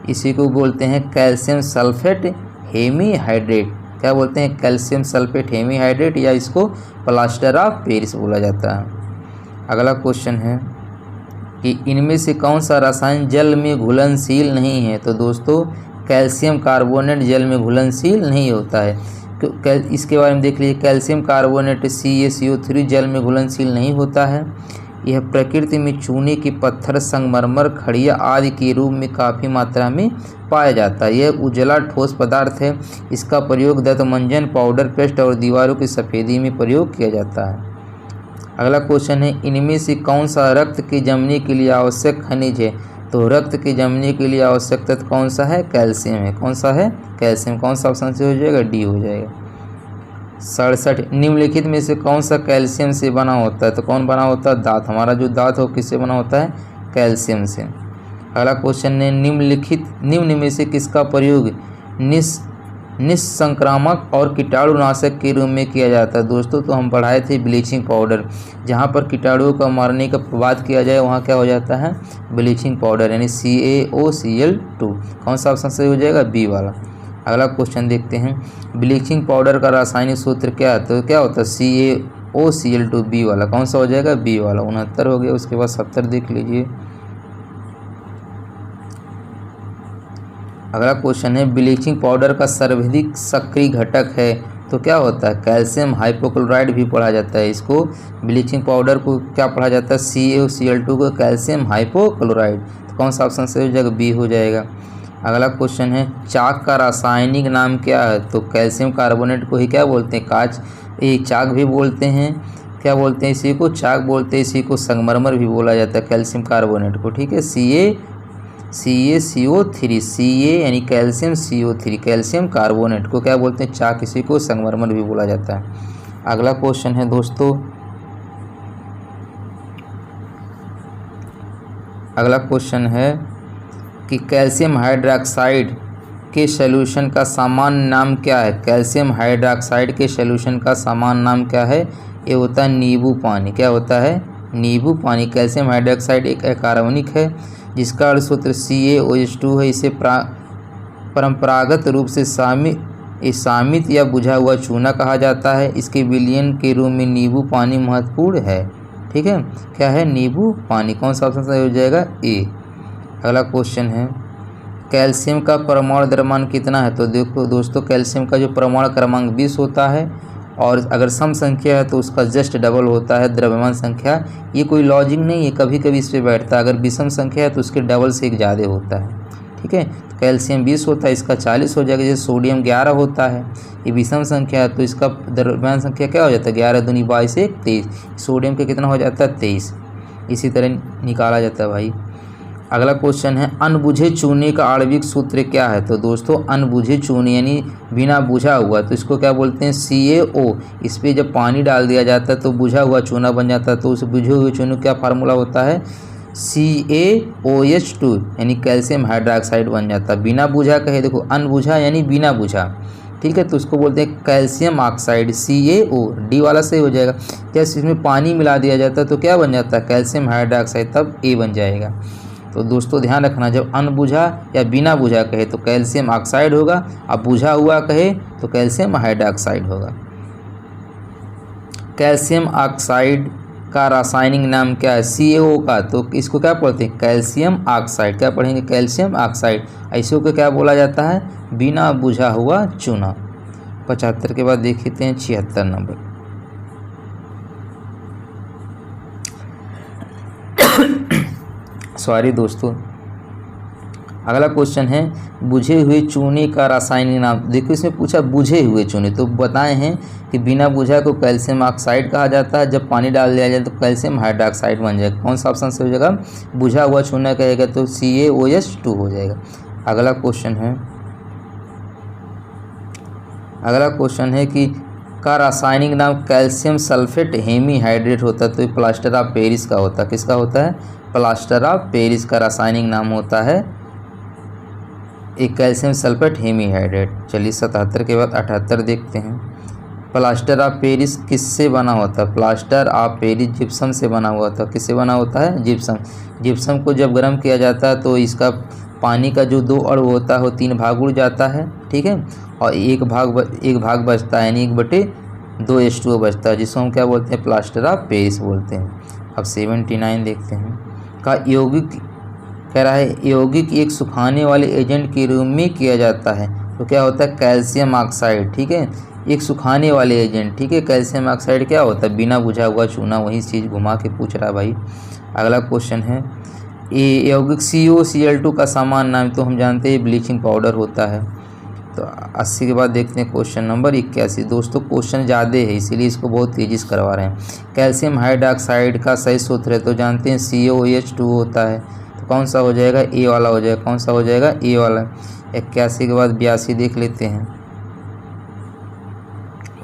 इसी को बोलते हैं कैल्शियम सल्फेट हेमीहाइड्रेट। क्या बोलते हैं, कैल्शियम सल्फेट हेमीहाइड्रेट, या इसको प्लास्टर ऑफ पेरिस बोला जाता है। अगला क्वेश्चन है कि इनमें से कौन सा रसायन जल में घुलनशील नहीं है। तो दोस्तों कैल्शियम कार्बोनेट जल में घुलनशील नहीं होता है। इसके बारे में देख लीजिए, कैल्शियम कार्बोनेट CaCO3 जल में घुलनशील नहीं होता है। यह प्रकृति में चूने के पत्थर, संगमरमर, खड़िया आदि के रूप में काफ़ी मात्रा में पाया जाता है। यह उजला ठोस पदार्थ है। इसका प्रयोग दंतमंजन, पाउडर, पेस्ट और दीवारों की सफ़ेदी में प्रयोग किया जाता है। अगला क्वेश्चन है इनमें से कौन सा रक्त के जमने के लिए आवश्यक खनिज है। तो रक्त के जमने के लिए आवश्यक तत्व कौन सा है, कैल्शियम है। कौन सा है, कैल्शियम। कौन सा ऑप्शन से हो जाएगा, डी हो जाएगा। 67 निम्नलिखित में से कौन सा कैल्शियम से बना होता है। तो कौन बना होता है, दांत। हमारा जो दांत हो किससे बना होता है, कैल्शियम से। अगला क्वेश्चन है निम्न में से किसका प्रयोग निस्संक्रामक और कीटाणुनाशक के रूप में किया जाता है। दोस्तों तो हम पढ़ाए थे ब्लीचिंग पाउडर, जहाँ पर कीटाणुओं को मारने का बात किया जाए वहाँ क्या हो जाता है, ब्लीचिंग पाउडर यानी CaOCl2। कौन सा ऑप्शन सही हो जाएगा, बी वाला। अगला क्वेश्चन देखते हैं ब्लीचिंग पाउडर का रासायनिक सूत्र क्या है। तो क्या होता है, CaOCl2, बी वाला। कौन सा हो जाएगा, बी वाला। 69 हो गया। उसके बाद 70 देख लीजिए। अगला क्वेश्चन है ब्लीचिंग पाउडर का सर्वाधिक सक्रिय घटक है। तो क्या होता है, कैल्शियम हाइपोक्लोराइड भी पढ़ा जाता है। इसको ब्लीचिंग पाउडर को क्या पढ़ा जाता है, CaOCl2 को कैल्शियम हाइपोक्लोराइड। तो कौन सा ऑप्शन सही हो जाएगा, बी हो जाएगा। अगला क्वेश्चन है चाक का रासायनिक नाम क्या है। तो कैल्शियम कार्बोनेट को ही क्या बोलते हैं, चाक भी बोलते हैं। क्या बोलते हैं इसी को, चाक बोलते हैं। इसी को संगमरमर भी बोला जाता है कैल्शियम कार्बोनेट को। ठीक है, CaCO3 यानी कैल्शियम CO3 कैल्शियम कार्बोनेट को क्या बोलते हैं, चाक। इसी को संगमरमर भी बोला जाता है। अगला क्वेश्चन है दोस्तों, अगला क्वेश्चन है कि कैल्शियम हाइड्रोक्साइड के सॉल्यूशन का सामान्य नाम क्या है। कैल्शियम हाइड्रोक्साइड के सॉल्यूशन का सामान्य नाम क्या है, ये होता है नींबू पानी। क्या होता है, नींबू पानी। कैल्शियम हाइड्रोक्साइड एक अकार्बनिक है जिसका अणुसूत्र CaOH2 है। इसे परंपरागत रूप से शामित या बुझा हुआ चूना कहा जाता है। इसके विलयन के रूप में नींबू पानी महत्वपूर्ण है। ठीक है, क्या है, नींबू पानी। कौन सा ऑप्शन सही हो जाएगा, ए। अगला क्वेश्चन है कैल्शियम का परमाणु द्रव्यमान कितना है। तो देखो दोस्तों कैल्शियम का जो परमाणु क्रमांक 20 होता है, और अगर सम संख्या है तो उसका जस्ट डबल होता है द्रव्यमान संख्या। ये कोई लॉजिक नहीं है, कभी कभी इस पर बैठता है। अगर विषम संख्या है तो उसके डबल से एक ज़्यादा होता है। ठीक है, तो कैल्शियम 20 होता है, इसका 40 हो जाएगा। जैसे सोडियम 11 होता है, ये विषम संख्या है तो इसका द्रव्यमान संख्या क्या हो जाता है, 11 दूनी 22 1 23। सोडियम का कितना हो जाता है, 23। इसी तरह निकाला जाता है भाई। अगला क्वेश्चन है अनबुझे चूने का आणविक सूत्र क्या है। तो दोस्तों अनबुझे चूने यानी बिना बुझा हुआ, तो इसको क्या बोलते हैं, CaO। इस पर जब पानी डाल दिया जाता है तो बुझा हुआ चूना बन जाता है। तो उस बुझे हुए चूने का क्या फार्मूला होता है, CaOH2 यानी कैल्शियम हाइड्रोक्साइड बन जाता है। बिना बुझा कहे, देखो अनबुझा यानी बिना बुझा। ठीक है, तो उसको बोलते हैं कैल्शियम ऑक्साइड, CaO। डी वाला सही हो जाएगा। जैसे इसमें पानी मिला दिया जाता है तो क्या बन जाता है, कैल्शियम हाइड्रोक्साइड, तब ए बन जाएगा। तो दोस्तों ध्यान रखना, जब अनबुझा या बिना बुझा कहे तो कैल्शियम ऑक्साइड होगा, अब बुझा हुआ कहे तो कैल्शियम हाइड्रोक्साइड होगा। कैल्शियम ऑक्साइड का रासायनिक नाम क्या है? CaO का, तो इसको क्या पढ़ते हैं? Calcium oxide. क्या पढ़ेंगे? Calcium oxide. ऐसे को क्या बोला जाता है? बिना बुझा हुआ चूना। 75 के बाद देख लेते हैं 76 नंबर। सॉरी दोस्तों, अगला क्वेश्चन है बुझे हुए चूने का रासायनिक नाम। देखो इसमें पूछा बुझे हुए चूने, तो बताए हैं कि बिना बुझा को कैल्शियम ऑक्साइड कहा जाता है, जब पानी डाल दिया जाए तो कैल्शियम हाइड्रोक्साइड बन जाएगा। कौन सा ऑप्शन से हो जाएगा? बुझा हुआ चूना कहेगा तो CaOH2 हो जाएगा। अगला क्वेश्चन है कि का रासायनिक नाम कैल्शियम सल्फेट हेमीहाइड्रेट होता है, तो प्लास्टर ऑफ पेरिस का होता है। किसका होता है? प्लास्टर ऑफ पेरिस का रासायनिक नाम होता है एक कैल्शियम सल्फेट हेमीहाइड्रेट। चलिए 77 के बाद 78 देखते हैं। प्लास्टर ऑफ पेरिस किससे बना होता है? प्लास्टर ऑफ पेरिस जिप्सम से बना हुआ था। किससे बना होता है? जिप्सम। जिप्सम को जब गर्म किया जाता है तो इसका पानी का जो 2 अणु होता है वो 3 भाग उड़ जाता है, ठीक है, और एक भाग बचता है, यानी 1/2 H2O बचता है, जिसको हम क्या बोलते हैं? प्लास्टर ऑफ पेरिस बोलते हैं। अब 79 देखते हैं। का यौगिक कह रहा है यौगिक एक सुखाने वाले एजेंट के रूप में किया जाता है, तो क्या होता है? कैल्शियम ऑक्साइड, ठीक है, एक सुखाने वाले एजेंट, ठीक है। कैल्शियम ऑक्साइड क्या होता है? बिना बुझा हुआ चूना। वही चीज़ घुमा के पूछ रहा है भाई। अगला क्वेश्चन है यौगिक COCl2 का सामान्य नाम, तो हम जानते हैं ब्लीचिंग पाउडर होता है। तो 80 के बाद देखते हैं क्वेश्चन नंबर 81। दोस्तों क्वेश्चन ज़्यादा है इसीलिए इसको बहुत तेज़ी से करवा रहे हैं। कैल्शियम हाइड्रोक्साइड का सही सूत्र है, तो जानते हैं COH2 होता है, तो कौन सा हो जाएगा? ए वाला हो जाएगा। कौन सा हो जाएगा? ए वाला। 81 के बाद 82 देख लेते हैं।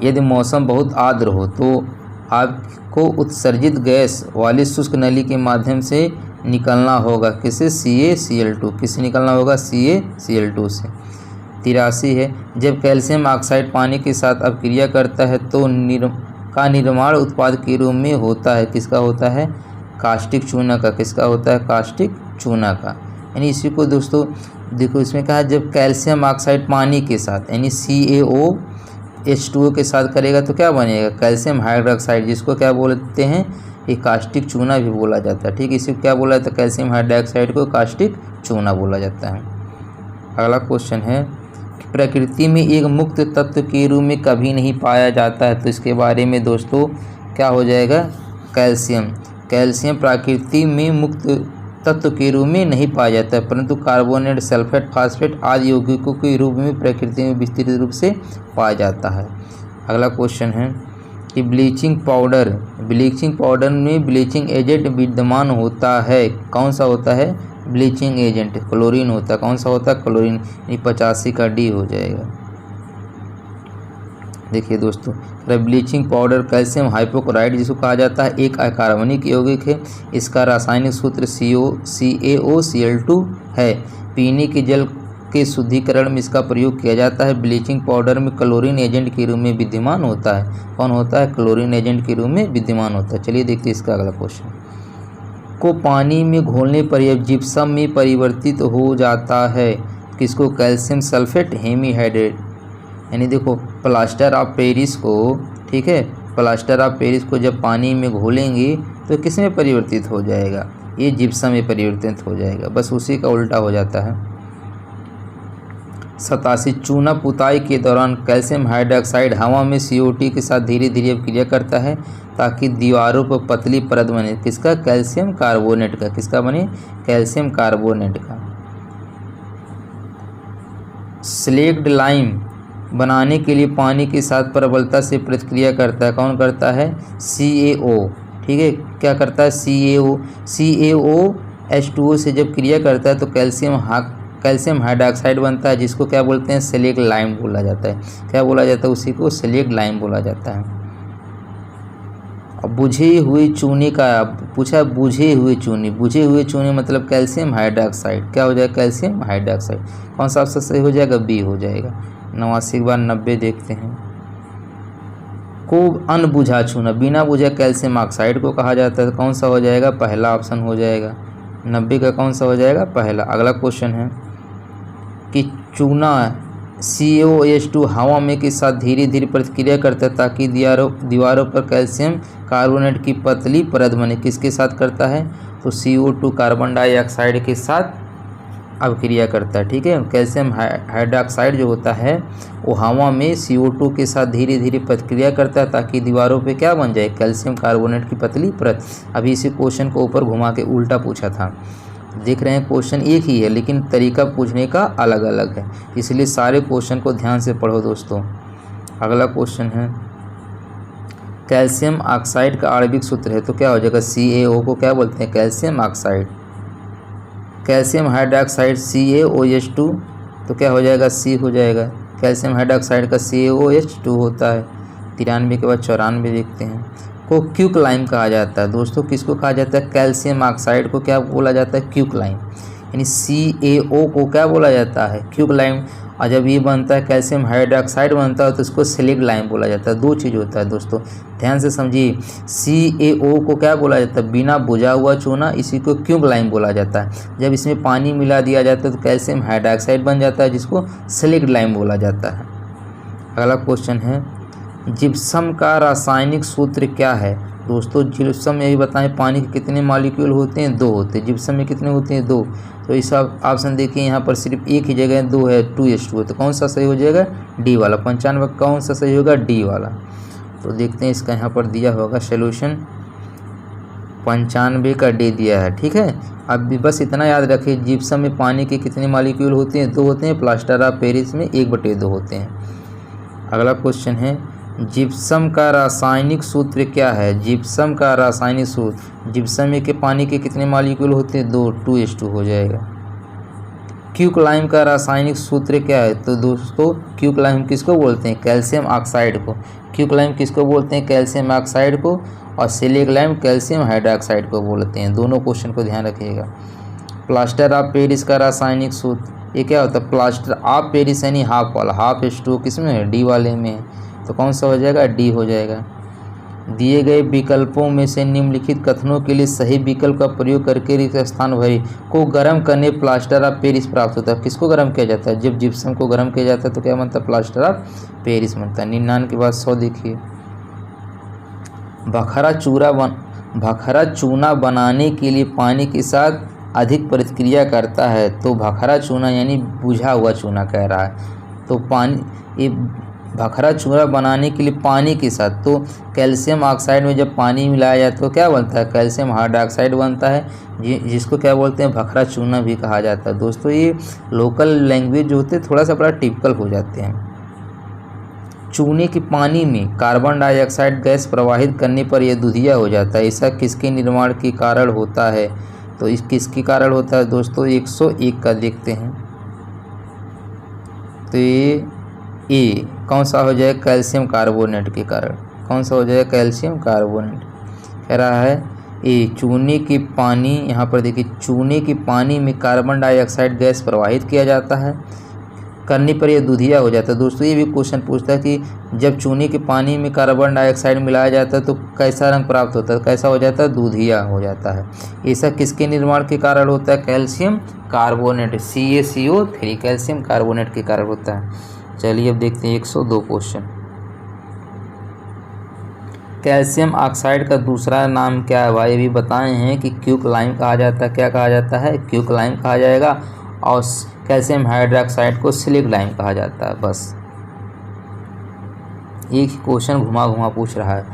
यदि मौसम बहुत आर्द्र हो तो आपको उत्सर्जित गैस वाली शुष्क नली के माध्यम से निकलना होगा। किससे? CaCl2। किससे निकलना होगा? CaCl2 से। 83 है जब कैल्शियम ऑक्साइड पानी के साथ अपक्रिया करता है तो निर्माण उत्पाद के रूप में होता है। किसका होता है? कास्टिक चूना का। किसका होता है? कास्टिक चूना का। यानी इसी को दोस्तों देखो इसमें कहा जब कैल्शियम ऑक्साइड पानी के साथ यानी CaOH2O के साथ करेगा तो क्या बनेगा? कैल्शियम हाइड्रोक्साइड, जिसको क्या बोलते हैं? ये कास्टिक चूना भी बोला जाता है, ठीक है। इसी को क्या बोला जाता है? कैल्शियम हाइड्रोक्साइड को कास्टिक चूना बोला जाता है। अगला क्वेश्चन है प्रकृति में एक मुक्त तत्व के रूप में कभी नहीं पाया जाता है, तो इसके बारे में दोस्तों क्या हो जाएगा? कैल्शियम प्रकृति में मुक्त तत्व के रूप में नहीं पाया जाता है, परंतु कार्बोनेट, सल्फेट, फास्फेट आदि यौगिकों के रूप में प्रकृति में विस्तृत रूप से पाया जाता है। अगला क्वेश्चन है कि ब्लीचिंग पाउडर में ब्लीचिंग एजेंट विद्यमान होता है। कौन सा होता है? ब्लीचिंग एजेंट क्लोरीन होता है। कौन सा होता है? क्लोरीन। 85 का डी हो जाएगा। देखिए दोस्तों ब्लीचिंग पाउडर कैल्शियम हाइपोक्लोराइड जिसको कहा जाता है एक अकार्बनिक यौगिक है। इसका रासायनिक सूत्र CaOCl2 है। पीने के जल के शुद्धिकरण में इसका प्रयोग किया जाता है। ब्लीचिंग पाउडर में क्लोरीन एजेंट के रूप में विद्यमान होता है। कौन होता है? क्लोरीन एजेंट के रूप में विद्यमान होता है। चलिए देखते हैं इसका अगला क्वेश्चन। को पानी में घोलने पर यह जिप्सम में परिवर्तित हो जाता है। किसको? Calcium sulphate hemihydrate. यानी देखो प्लास्टर ऑफ पेरिस को, ठीक है, प्लास्टर ऑफ पेरिस को जब पानी में घोलेंगे तो किस में परिवर्तित हो जाएगा? ये जिप्सम में परिवर्तित हो जाएगा। बस उसी का उल्टा हो जाता है। 87 चूना पुताई के दौरान कैल्शियम हाइड्रोक्साइड हवा में CO2 के साथ धीरे धीरे अपक्रिया करता है ताकि दीवारों पर पतली परत बने। किसका? कैल्शियम कार्बोनेट का। किसका बने? कैल्शियम कार्बोनेट का। स्लेक्ड लाइम बनाने के लिए पानी के साथ प्रबलता से प्रतिक्रिया करता है। कौन करता है? CaO, ठीक है। क्या करता है? CaOH2O से जब क्रिया करता है तो कैल्शियम हाइड्रोक्साइड बनता है, जिसको क्या बोलते हैं? स्लेक्ड लाइम बोला जाता है। क्या बोला जाता है? उसी को स्लेक्ड लाइम बोला जाता है। अब बुझे हुए चूने का पूछा। बुझे हुए चूने मतलब कैल्शियम हाइड्रोक्साइड। क्या हो जाएगा? Calcium hydroxide. कौन सा ऑप्शन सही हो जाएगा? बी हो जाएगा। 89 के बाद 90 देखते हैं। को अनबुझा चूना, बिना बुझा कैल्शियम ऑक्साइड को कहा जाता है। कौन सा हो जाएगा? पहला ऑप्शन हो जाएगा। 90 का कौन सा हो जाएगा? पहला। अगला क्वेश्चन है कि चूना CaOH2 हवा में के साथ धीरे धीरे प्रतिक्रिया करता है ताकि दीवारों पर कैल्शियम कार्बोनेट की पतली परत बने। किसके साथ करता है? तो CO2 कार्बन डाइऑक्साइड के साथ अभिक्रिया करता है। ठीक है, कैल्शियम हाइड्रोक्साइड जो होता है वो हवा में CO2 के साथ धीरे धीरे प्रतिक्रिया करता है ताकि दीवारों पे क्या बन जाए? कैल्शियम कार्बोनेट की पतली परत। अभी इसी क्वेश्चन को ऊपर घुमा के उल्टा पूछा था। देख रहे हैं क्वेश्चन एक ही है लेकिन तरीका पूछने का अलग अलग है, इसलिए सारे क्वेश्चन को ध्यान से पढ़ो दोस्तों। अगला क्वेश्चन है कैल्शियम ऑक्साइड का आणविक सूत्र है, तो क्या हो जाएगा? CaO को क्या बोलते हैं? Calcium oxide. Calcium hydroxide CaOH2 तो क्या हो जाएगा? C हो जाएगा। कैल्शियम हाइड्रोक्साइड का CaOH2 होता है। 93 के बाद 94 देखते हैं। को क्यूकलाइम कहा जाता है दोस्तों। किसको कहा जाता है? कैल्शियम ऑक्साइड को क्या बोला जाता है? क्यूकलाइम। यानी CaO को क्या बोला जाता है? क्यूकलाइम। और जब ये बनता है कैल्शियम हाइड्रोक्साइड बनता है तो इसको सिलिक लाइम बोला जाता है। दो चीज़ होता है दोस्तों, ध्यान से समझिए। CaO को क्या बोला जाता है? बिना बुझा हुआ चूना, इसी को क्यूकलाइम बोला जाता है। जब इसमें पानी मिला दिया जाता है तो कैल्शियम हाइड्रोक्साइड बन जाता है जिसको सिलिक लाइम बोला जाता है। अगला क्वेश्चन है जिप्सम का रासायनिक सूत्र क्या है? दोस्तों जिप्सम में भी बताएं पानी के कितने मॉलिक्यूल होते हैं? 2 होते हैं। जिप्सम में कितने होते हैं? 2। तो इस ऑप्शन देखिए यहाँ पर सिर्फ एक ही जगह 2 है, 2:2 है। तो कौन सा सही हो जाएगा? डी वाला। 95 कौन सा सही होगा? डी वाला। तो देखते हैं इसका यहाँ पर दिया होगा सोल्यूशन। 95 का डी दिया है। ठीक है, अब भी बस इतना याद रखिए जिप्सम में पानी के कितने मॉलिक्यूल होते हैं? 2 होते हैं। प्लास्टर ऑफ पेरिस में 1/2 होते हैं। अगला क्वेश्चन है जिप्सम का रासायनिक सूत्र क्या है? जिप्सम का रासायनिक सूत्र, जिप्सम में के पानी के कितने मॉलिक्यूल होते हैं? 2, 2:2 हो जाएगा। क्यूकलाइम का रासायनिक सूत्र क्या है? तो दोस्तों क्यूकलाइम किसको बोलते हैं? कैल्शियम ऑक्साइड को। क्यूकलाइम किसको बोलते हैं? कैल्शियम ऑक्साइड को। और सिलिक लाइम कैल्शियम हाइड्रोक्साइड को बोलते हैं। दोनों क्वेश्चन को ध्यान रखिएगा। प्लास्टर ऑफ पेरिस का रासायनिक सूत्र ये क्या होता है? प्लास्टर ऑफ पेरिस यानी हाफ वाला। हाफ H2 किसमें है? डी वाले में है। तो कौन सा हो जाएगा? डी हो जाएगा। दिए गए विकल्पों में से निम्नलिखित कथनों के लिए सही विकल्प का प्रयोग करके रिक्त स्थान भरी। को गर्म करने प्लास्टर ऑफ पेरिस प्राप्त होता है। किसको गर्म किया जाता है? जब जिप्सम को गर्म किया जाता है तो क्या बनता है? प्लास्टर ऑफ पेरिस बनता है। 99 के बाद 100 देखिए। भखरा चूना बनाने के लिए पानी के साथ अधिक प्रतिक्रिया करता है। तो भखरा चूना यानी बुझा हुआ चूना कह रहा है। तो पानी ये भखरा चूना बनाने के लिए पानी के साथ, तो कैल्शियम ऑक्साइड में जब पानी मिलाया जाए तो क्या बनता है? कैल्शियम हाइड्रोक्साइड बनता है, जिसको क्या बोलते हैं? भखरा चूना भी कहा जाता है। दोस्तों ये लोकल लैंग्वेज जो होते हैं थोड़ा सा बड़ा टिपिकल हो जाते हैं। चूने के पानी में कार्बन डाइऑक्साइड गैस प्रवाहित करने पर यह दूधिया हो जाता है। ऐसा किसके निर्माण के कारण होता है? तो इस किसके कारण होता है दोस्तों? 101 का देखते हैं। तो ये कौन सा हो जाएगा? कैल्शियम कार्बोनेट के कारण। कौन सा हो जाएगा? Calcium carbonate. कह रहा है ये चूने के पानी, यहाँ पर देखिए चूने के पानी में कार्बन डाइऑक्साइड गैस प्रवाहित किया जाता है, करने पर यह दूधिया हो जाता है। दोस्तों ये भी क्वेश्चन पूछता है कि जब चूने के पानी में कार्बन डाइऑक्साइड मिलाया जाता है तो कैसा रंग प्राप्त होता है? कैसा हो जाता है? दूधिया हो जाता है। ऐसा किसके निर्माण के कारण होता है? Calcium carbonate CaCO3 calcium carbonate के कारण होता है। चलिए अब देखते हैं 102 क्वेश्चन। कैल्शियम ऑक्साइड का दूसरा नाम क्या है? भाई अभी बताए हैं कि क्यूकलाइम कहा जाता है। क्या कहा जाता है? क्यूकलाइम कहा जाएगा। और कैल्शियम हाइड्रोक्साइड को सिलिक लाइम कहा जाता है। बस एक ही क्वेश्चन घुमा घुमा पूछ रहा है।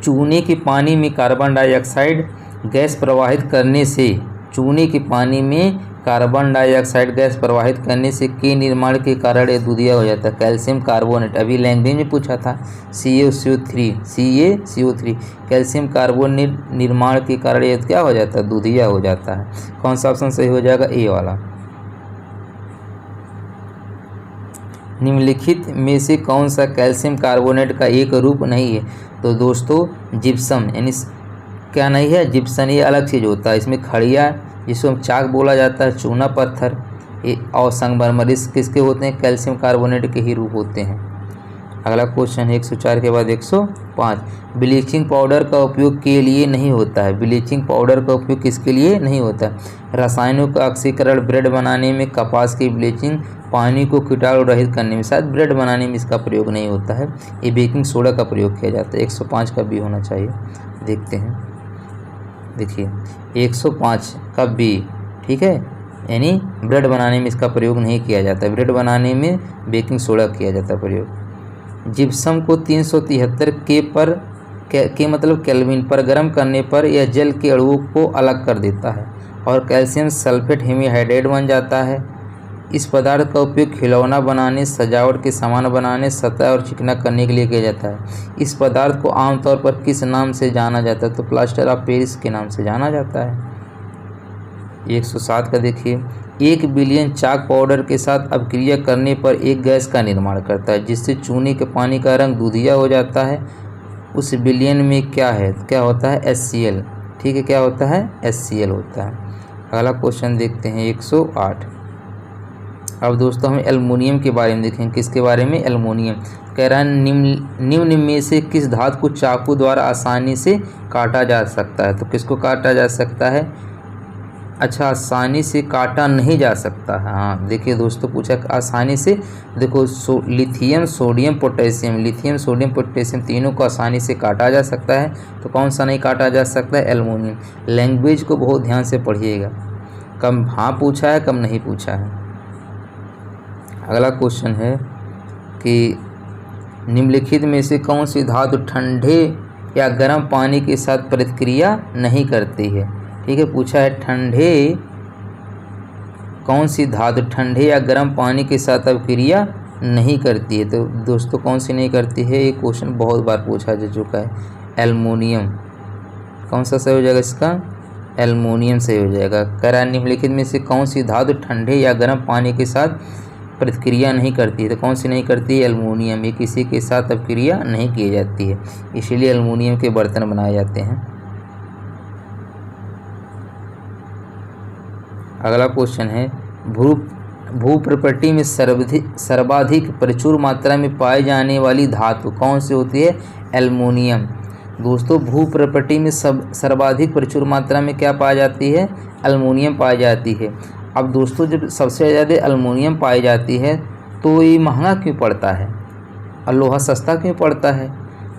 चूने के पानी में कार्बन डाइऑक्साइड गैस प्रवाहित करने से, चूने के पानी में कार्बन डाइऑक्साइड गैस प्रवाहित करने से के निर्माण के कारण यह दूधिया हो जाता है? Calcium carbonate. अभी लैंग्वेज में पूछा था CaCO3 कैल्शियम कार्बोनेट निर्माण के कारण यह क्या हो जाता है? दूधिया हो जाता है। कौन सा ऑप्शन सही हो जाएगा? ए वाला। निम्नलिखित में से कौन सा कैल्शियम कार्बोनेट का एक रूप नहीं है? तो दोस्तों जिप्सम यानी क्या नहीं है? जिप्सम ये अलग चीज़ होता है। इसमें खड़िया जिसको चाक बोला जाता है, चूना पत्थर और संगमरमर किसके होते हैं? कैल्शियम कार्बोनेट के ही रूप होते हैं। अगला क्वेश्चन है 104 के बाद 105, ब्लीचिंग पाउडर का उपयोग के लिए नहीं होता है। ब्लीचिंग पाउडर का उपयोग किसके लिए नहीं होता है? रासायनिक का ऑक्सीकरण, ब्रेड बनाने में, कपास की ब्लीचिंग, पानी को कीटाणु रहित करने में। शायद ब्रेड बनाने में इसका प्रयोग नहीं होता है, ये बेकिंग सोडा का प्रयोग किया जाता है। 105 का बी होना चाहिए। देखते हैं, देखिए 105 का बी, ठीक है, यानी ब्रेड बनाने में इसका प्रयोग नहीं किया जाता। ब्रेड बनाने में बेकिंग सोडा किया जाता है प्रयोग। जिप्सम को 373 के मतलब केल्विन पर गर्म करने पर यह जल के अणुओं को अलग कर देता है और कैल्शियम सल्फेट हेमीहाइड्रेट बन जाता है। इस पदार्थ का उपयोग खिलौना बनाने, सजावट के सामान बनाने, सतह और चिकना करने के लिए किया जाता है। इस पदार्थ को आमतौर पर किस नाम से जाना जाता है? तो प्लास्टर ऑफ पेरिस के नाम से जाना जाता है। 107 का देखिए, 1 बिलियन चाक पाउडर के साथ अपक्रिया करने पर एक गैस का निर्माण करता है जिससे चूने के पानी का रंग दूधिया हो जाता है। उस बिलियन में क्या है? क्या होता है? HCl, ठीक है, क्या होता है? HCl होता है। अगला क्वेश्चन देखते हैं 108। अब दोस्तों हम एल्युमिनियम के बारे में देखेंगे। किसके बारे में? एल्युमिनियम। कह रहा है निम्न में से किस धातु को चाकू द्वारा आसानी से काटा जा सकता है? तो किसको काटा जा सकता है? अच्छा, आसानी से काटा नहीं जा सकता है। हाँ देखिए दोस्तों, पूछा आसानी से, देखो lithium sodium potassium, lithium sodium potassium तीनों को आसानी से काटा जा सकता है। तो कौन सा नहीं काटा जा सकता है? एल्युमिनियम। लैंग्वेज को बहुत ध्यान से पढ़िएगा, कम हाँ पूछा है, कम नहीं पूछा है। अगला क्वेश्चन है कि निम्नलिखित में से कौन सी धातु ठंडे या गर्म पानी के साथ प्रतिक्रिया नहीं करती है? ठीक है, पूछा है ठंडे, कौन सी धातु ठंडे या गर्म पानी के साथ अपक्रिया नहीं करती है? तो दोस्तों कौन सी नहीं करती है? ये क्वेश्चन बहुत बार पूछा जा चुका है। एल्युमिनियम। कौन सा सही हो जाएगा इसका? एल्युमिनियम सही हो जाएगा। कह रहा है निम्नलिखित में से कौन सी धातु ठंडे या गर्म पानी के साथ प्रतिक्रिया नहीं करती है? तो कौन सी नहीं करती है? एल्युमिनियम। ये किसी के साथ अपक्रिया नहीं की जाती है, इसीलिए एल्युमिनियम के बर्तन बनाए जाते हैं। अगला क्वेश्चन है भूप्रकृति में सर्वाधिक प्रचुर मात्रा में पाई जाने वाली धातु कौन सी होती है? एल्युमिनियम। दोस्तों भूप्रकृति में सर्वाधिक प्रचुर मात्रा में क्या पाई जाती है? एल्युमिनियम पाई जाती है। अब दोस्तों जब सबसे ज़्यादा एल्युमिनियम पाई जाती है तो ये महंगा क्यों पड़ता है और लोहा सस्ता क्यों पड़ता है?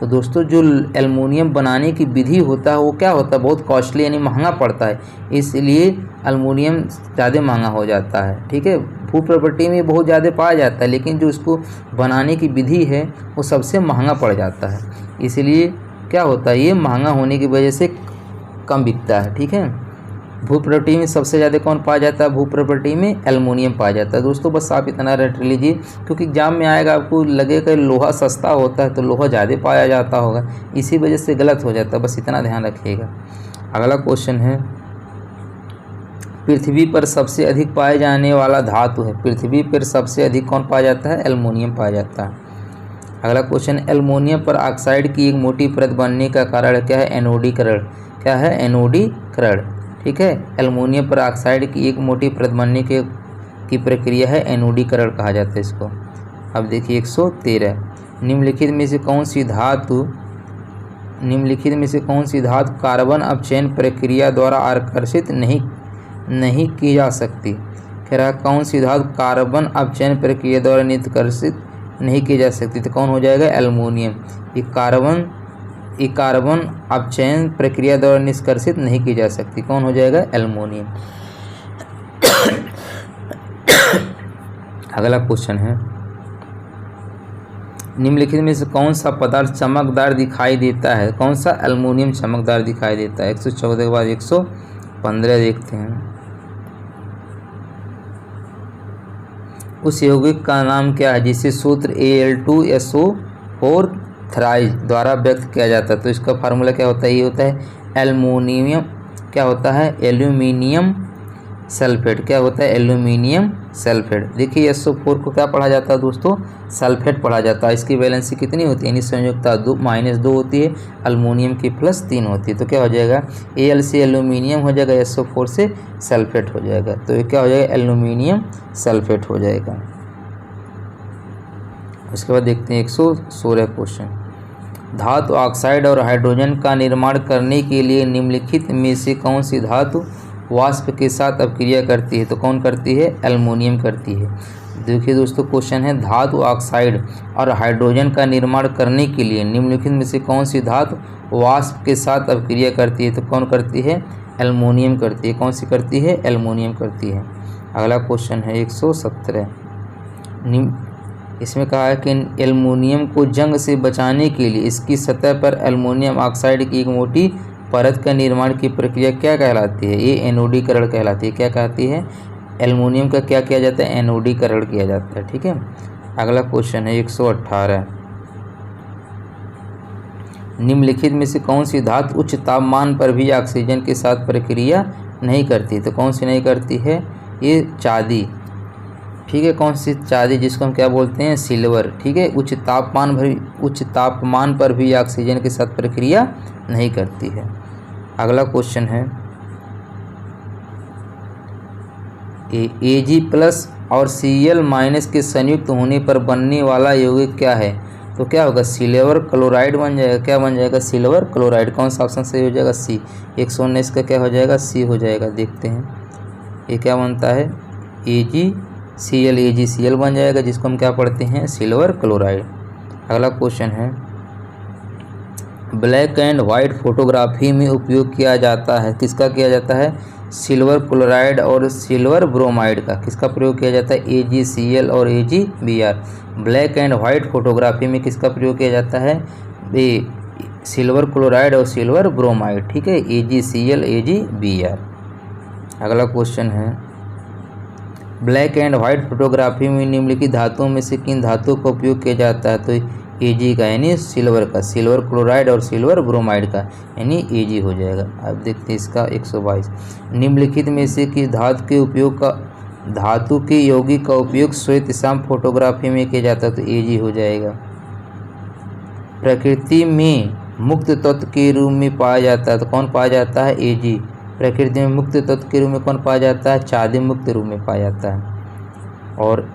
तो दोस्तों जो एल्युमिनियम बनाने की विधि होता है वो क्या होता है? बहुत कॉस्टली यानी महंगा पड़ता है, इसलिए एल्युमिनियम ज़्यादा महंगा हो जाता है। ठीक है, भूप्रकृति में बहुत ज़्यादा पाया जाता है, लेकिन जो उसको बनाने की विधि है वो सबसे महंगा पड़ जाता है, इसलिए क्या होता है? ये महंगा होने की वजह से कम बिकता है। ठीक है, भूप्रकृति में सबसे ज़्यादा कौन पाया जाता है? भूप्रकृति में एल्युमिनियम पाया जाता है। दोस्तों बस आप इतना रट लीजिए, क्योंकि एग्जाम में आएगा आपको लगेगा लोहा सस्ता होता है तो लोहा ज़्यादा पाया जाता होगा, इसी वजह से गलत हो जाता है, बस इतना ध्यान रखिएगा। अगला क्वेश्चन है पृथ्वी पर सबसे अधिक पाए जाने वाला धातु है। पृथ्वी पर सबसे अधिक कौन पाया जाता है? एल्युमिनियम पाया जाता है। अगला क्वेश्चन, एल्युमिनियम पर ऑक्साइड की एक मोटी परत बनने का कारण क्या है? एनोडीकरण। क्या है? एनोडीकरण। ठीक है, एल्युमिनियम पर ऑक्साइड की एक मोटी परत बनने की प्रक्रिया है एनोडीकरण कहा जाता है इसको। अब देखिए 113, निम्नलिखित में से कौन सी धातु कार्बन अपचयन प्रक्रिया द्वारा आकर्षित नहीं की जा सकती? कह रहा कौन सी धातु कार्बन अपचयन प्रक्रिया द्वारा निष्कर्षित नहीं की जा सकती? तो कौन हो जाएगा? एल्युमिनियम। ये कार्बन अपचयन प्रक्रिया द्वारा निष्कर्षित नहीं की जा सकती, कौन हो जाएगा? एल्युमिनियम। अगला क्वेश्चन है निम्नलिखित में से कौन सा पदार्थ चमकदार दिखाई देता है? कौन सा? एल्युमिनियम चमकदार दिखाई देता है। 114 के बाद 115 देखते हैं। उस यौगिक का नाम क्या है जिसे सूत्र Al2SO4 थ्राइज द्वारा व्यक्त किया जाता है? तो इसका फार्मूला क्या होता है? ये होता है एल्युमिनियम, क्या होता है? Aluminium sulphate. क्या होता है? Aluminium sulphate. देखिए SO4 को क्या पढ़ा जाता है दोस्तों? सल्फेट पढ़ा जाता है। इसकी वैलेंसी कितनी होती है? यानी संयुक्ता -2 होती है, अल्मोनियम की +3 होती है। तो क्या हो जाएगा? Al से एल्यूमिनियम हो जाएगा, SO4 से सल्फेट हो जाएगा, तो ये क्या हो जाएगा? एल्यूमिनियम सल्फेट हो जाएगा। उसके बाद देखते हैं 116 क्वेश्चन। धातु ऑक्साइड और हाइड्रोजन का निर्माण करने के लिए निम्नलिखित में से कौन सी धातु वाष्प के साथ अपक्रिया करती है? तो कौन करती है? एल्युमिनियम करती है। देखिए दोस्तों, क्वेश्चन है धातु ऑक्साइड और हाइड्रोजन का निर्माण करने के लिए निम्नलिखित में से कौन सी धातु वाष्प के साथ अपक्रिया करती है? तो कौन करती है? एल्युमिनियम करती है। कौन सी करती है? एल्युमिनियम करती है। अगला क्वेश्चन है 117। इसमें कहा है कि एल्युमिनियम को जंग से बचाने के लिए इसकी सतह पर एल्युमिनियम ऑक्साइड की एक मोटी परत का निर्माण की प्रक्रिया क्या कहलाती है? ये एनोडीकरण कहलाती है। क्या कहती है? एल्युमिनियम का क्या किया जाता है? एनोडीकरण किया जाता है। ठीक है। अगला क्वेश्चन है 118। निम्नलिखित में से कौन सी धातु उच्च तापमान पर भी ऑक्सीजन के साथ प्रक्रिया नहीं करती? तो कौन सी नहीं करती है? ये चांदी। ठीक है। कौन सी? चांदी, जिसको हम क्या बोलते हैं? सिल्वर। ठीक है। उच्च तापमान पर भी ऑक्सीजन के साथ प्रक्रिया नहीं करती है। अगला क्वेश्चन है Ag+ और Cl- के संयुक्त होने पर बनने वाला यौगिक क्या है? तो क्या होगा? सिल्वर क्लोराइड बन जाएगा। क्या बन जाएगा? Silver chloride. कौन सा ऑप्शन सही हो जाएगा? सी। 119 का क्या हो जाएगा? सी हो जाएगा। देखते हैं ये क्या बनता है? AgCl बन जाएगा, जिसको हम क्या पढ़ते हैं? Silver chloride. अगला क्वेश्चन है ब्लैक एंड वाइट फोटोग्राफी में उपयोग किया जाता है। किसका किया जाता है? सिल्वर क्लोराइड और सिल्वर ब्रोमाइड का। किसका प्रयोग किया जाता है? AgCl और AgBr। Black and white photography में किसका प्रयोग किया जाता है? सिल्वर क्लोराइड और सिल्वर ब्रोमाइड। ठीक है। AgCl AgBr। अगला क्वेश्चन है ब्लैक एंड वाइट फोटोग्राफी में निम्नलिखित धातुओं में से किन धातुओं का उपयोग किया जाता है? तो Ag का यानी सिल्वर का, सिल्वर क्लोराइड और सिल्वर ब्रोमाइड का यानी Ag हो जाएगा। अब देखते हैं इसका 122। निम्नलिखित में से किस धातु के यौगिक का उपयोग श्वेत शाम फोटोग्राफी में किया जाता है? तो Ag हो जाएगा। प्रकृति में मुक्त तत्व के रूप में पाया जाता है। तो कौन पाया जाता है? Ag। प्रकृति में मुक्त तत्व के रूप में कौन पाया जाता है? चांदी मुक्त रूप में पाया जाता है। और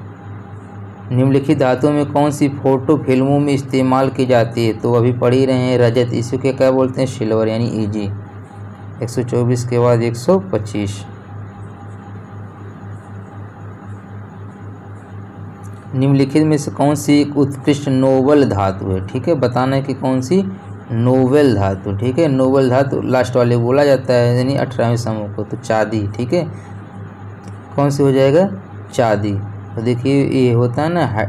निम्नलिखित धातुओं में कौन सी फोटो फिल्मों में इस्तेमाल की जाती है? तो अभी पढ़ ही रहे हैं रजत। इसी को क्या बोलते हैं? सिल्वर यानी Ag। 124 के बाद 125। निम्नलिखित में से कौन सी एक उत्कृष्ट नोबल धातु है? ठीक है। बताना है कि कौन सी नोबेल धातु। ठीक है। नोबेल धातु लास्ट वाले बोला जाता है यानी 18वें समूह को। तो चांदी। ठीक है। कौन सी हो जाएगा? चांदी। तो देखिए ये होता है ना,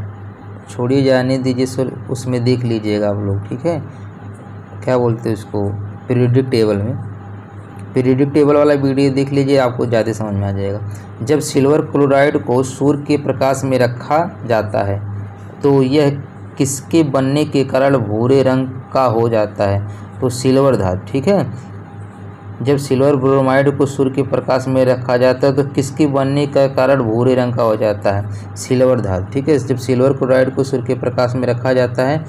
छोड़िए जाने दीजिए सर, उसमें देख लीजिएगा आप लोग। ठीक है। क्या बोलते हैं उसको? पीरियोडिक टेबल में। पीरियोडिक टेबल वाला वीडियो देख लीजिए, आपको ज़्यादा समझ में आ जाएगा। जब सिल्वर क्लोराइड को सूर्य के प्रकाश में रखा जाता है तो यह किसके बनने के कारण भूरे रंग का हो जाता है? तो सिल्वर धातु। ठीक है। जब सिल्वर ब्रोमाइड को सूर्य के प्रकाश में रखा जाता है तो किसके बनने का कारण भूरे रंग का हो जाता है? सिल्वर धातु। ठीक है। जब सिल्वर क्लोराइड को सूर्य के प्रकाश में रखा जाता है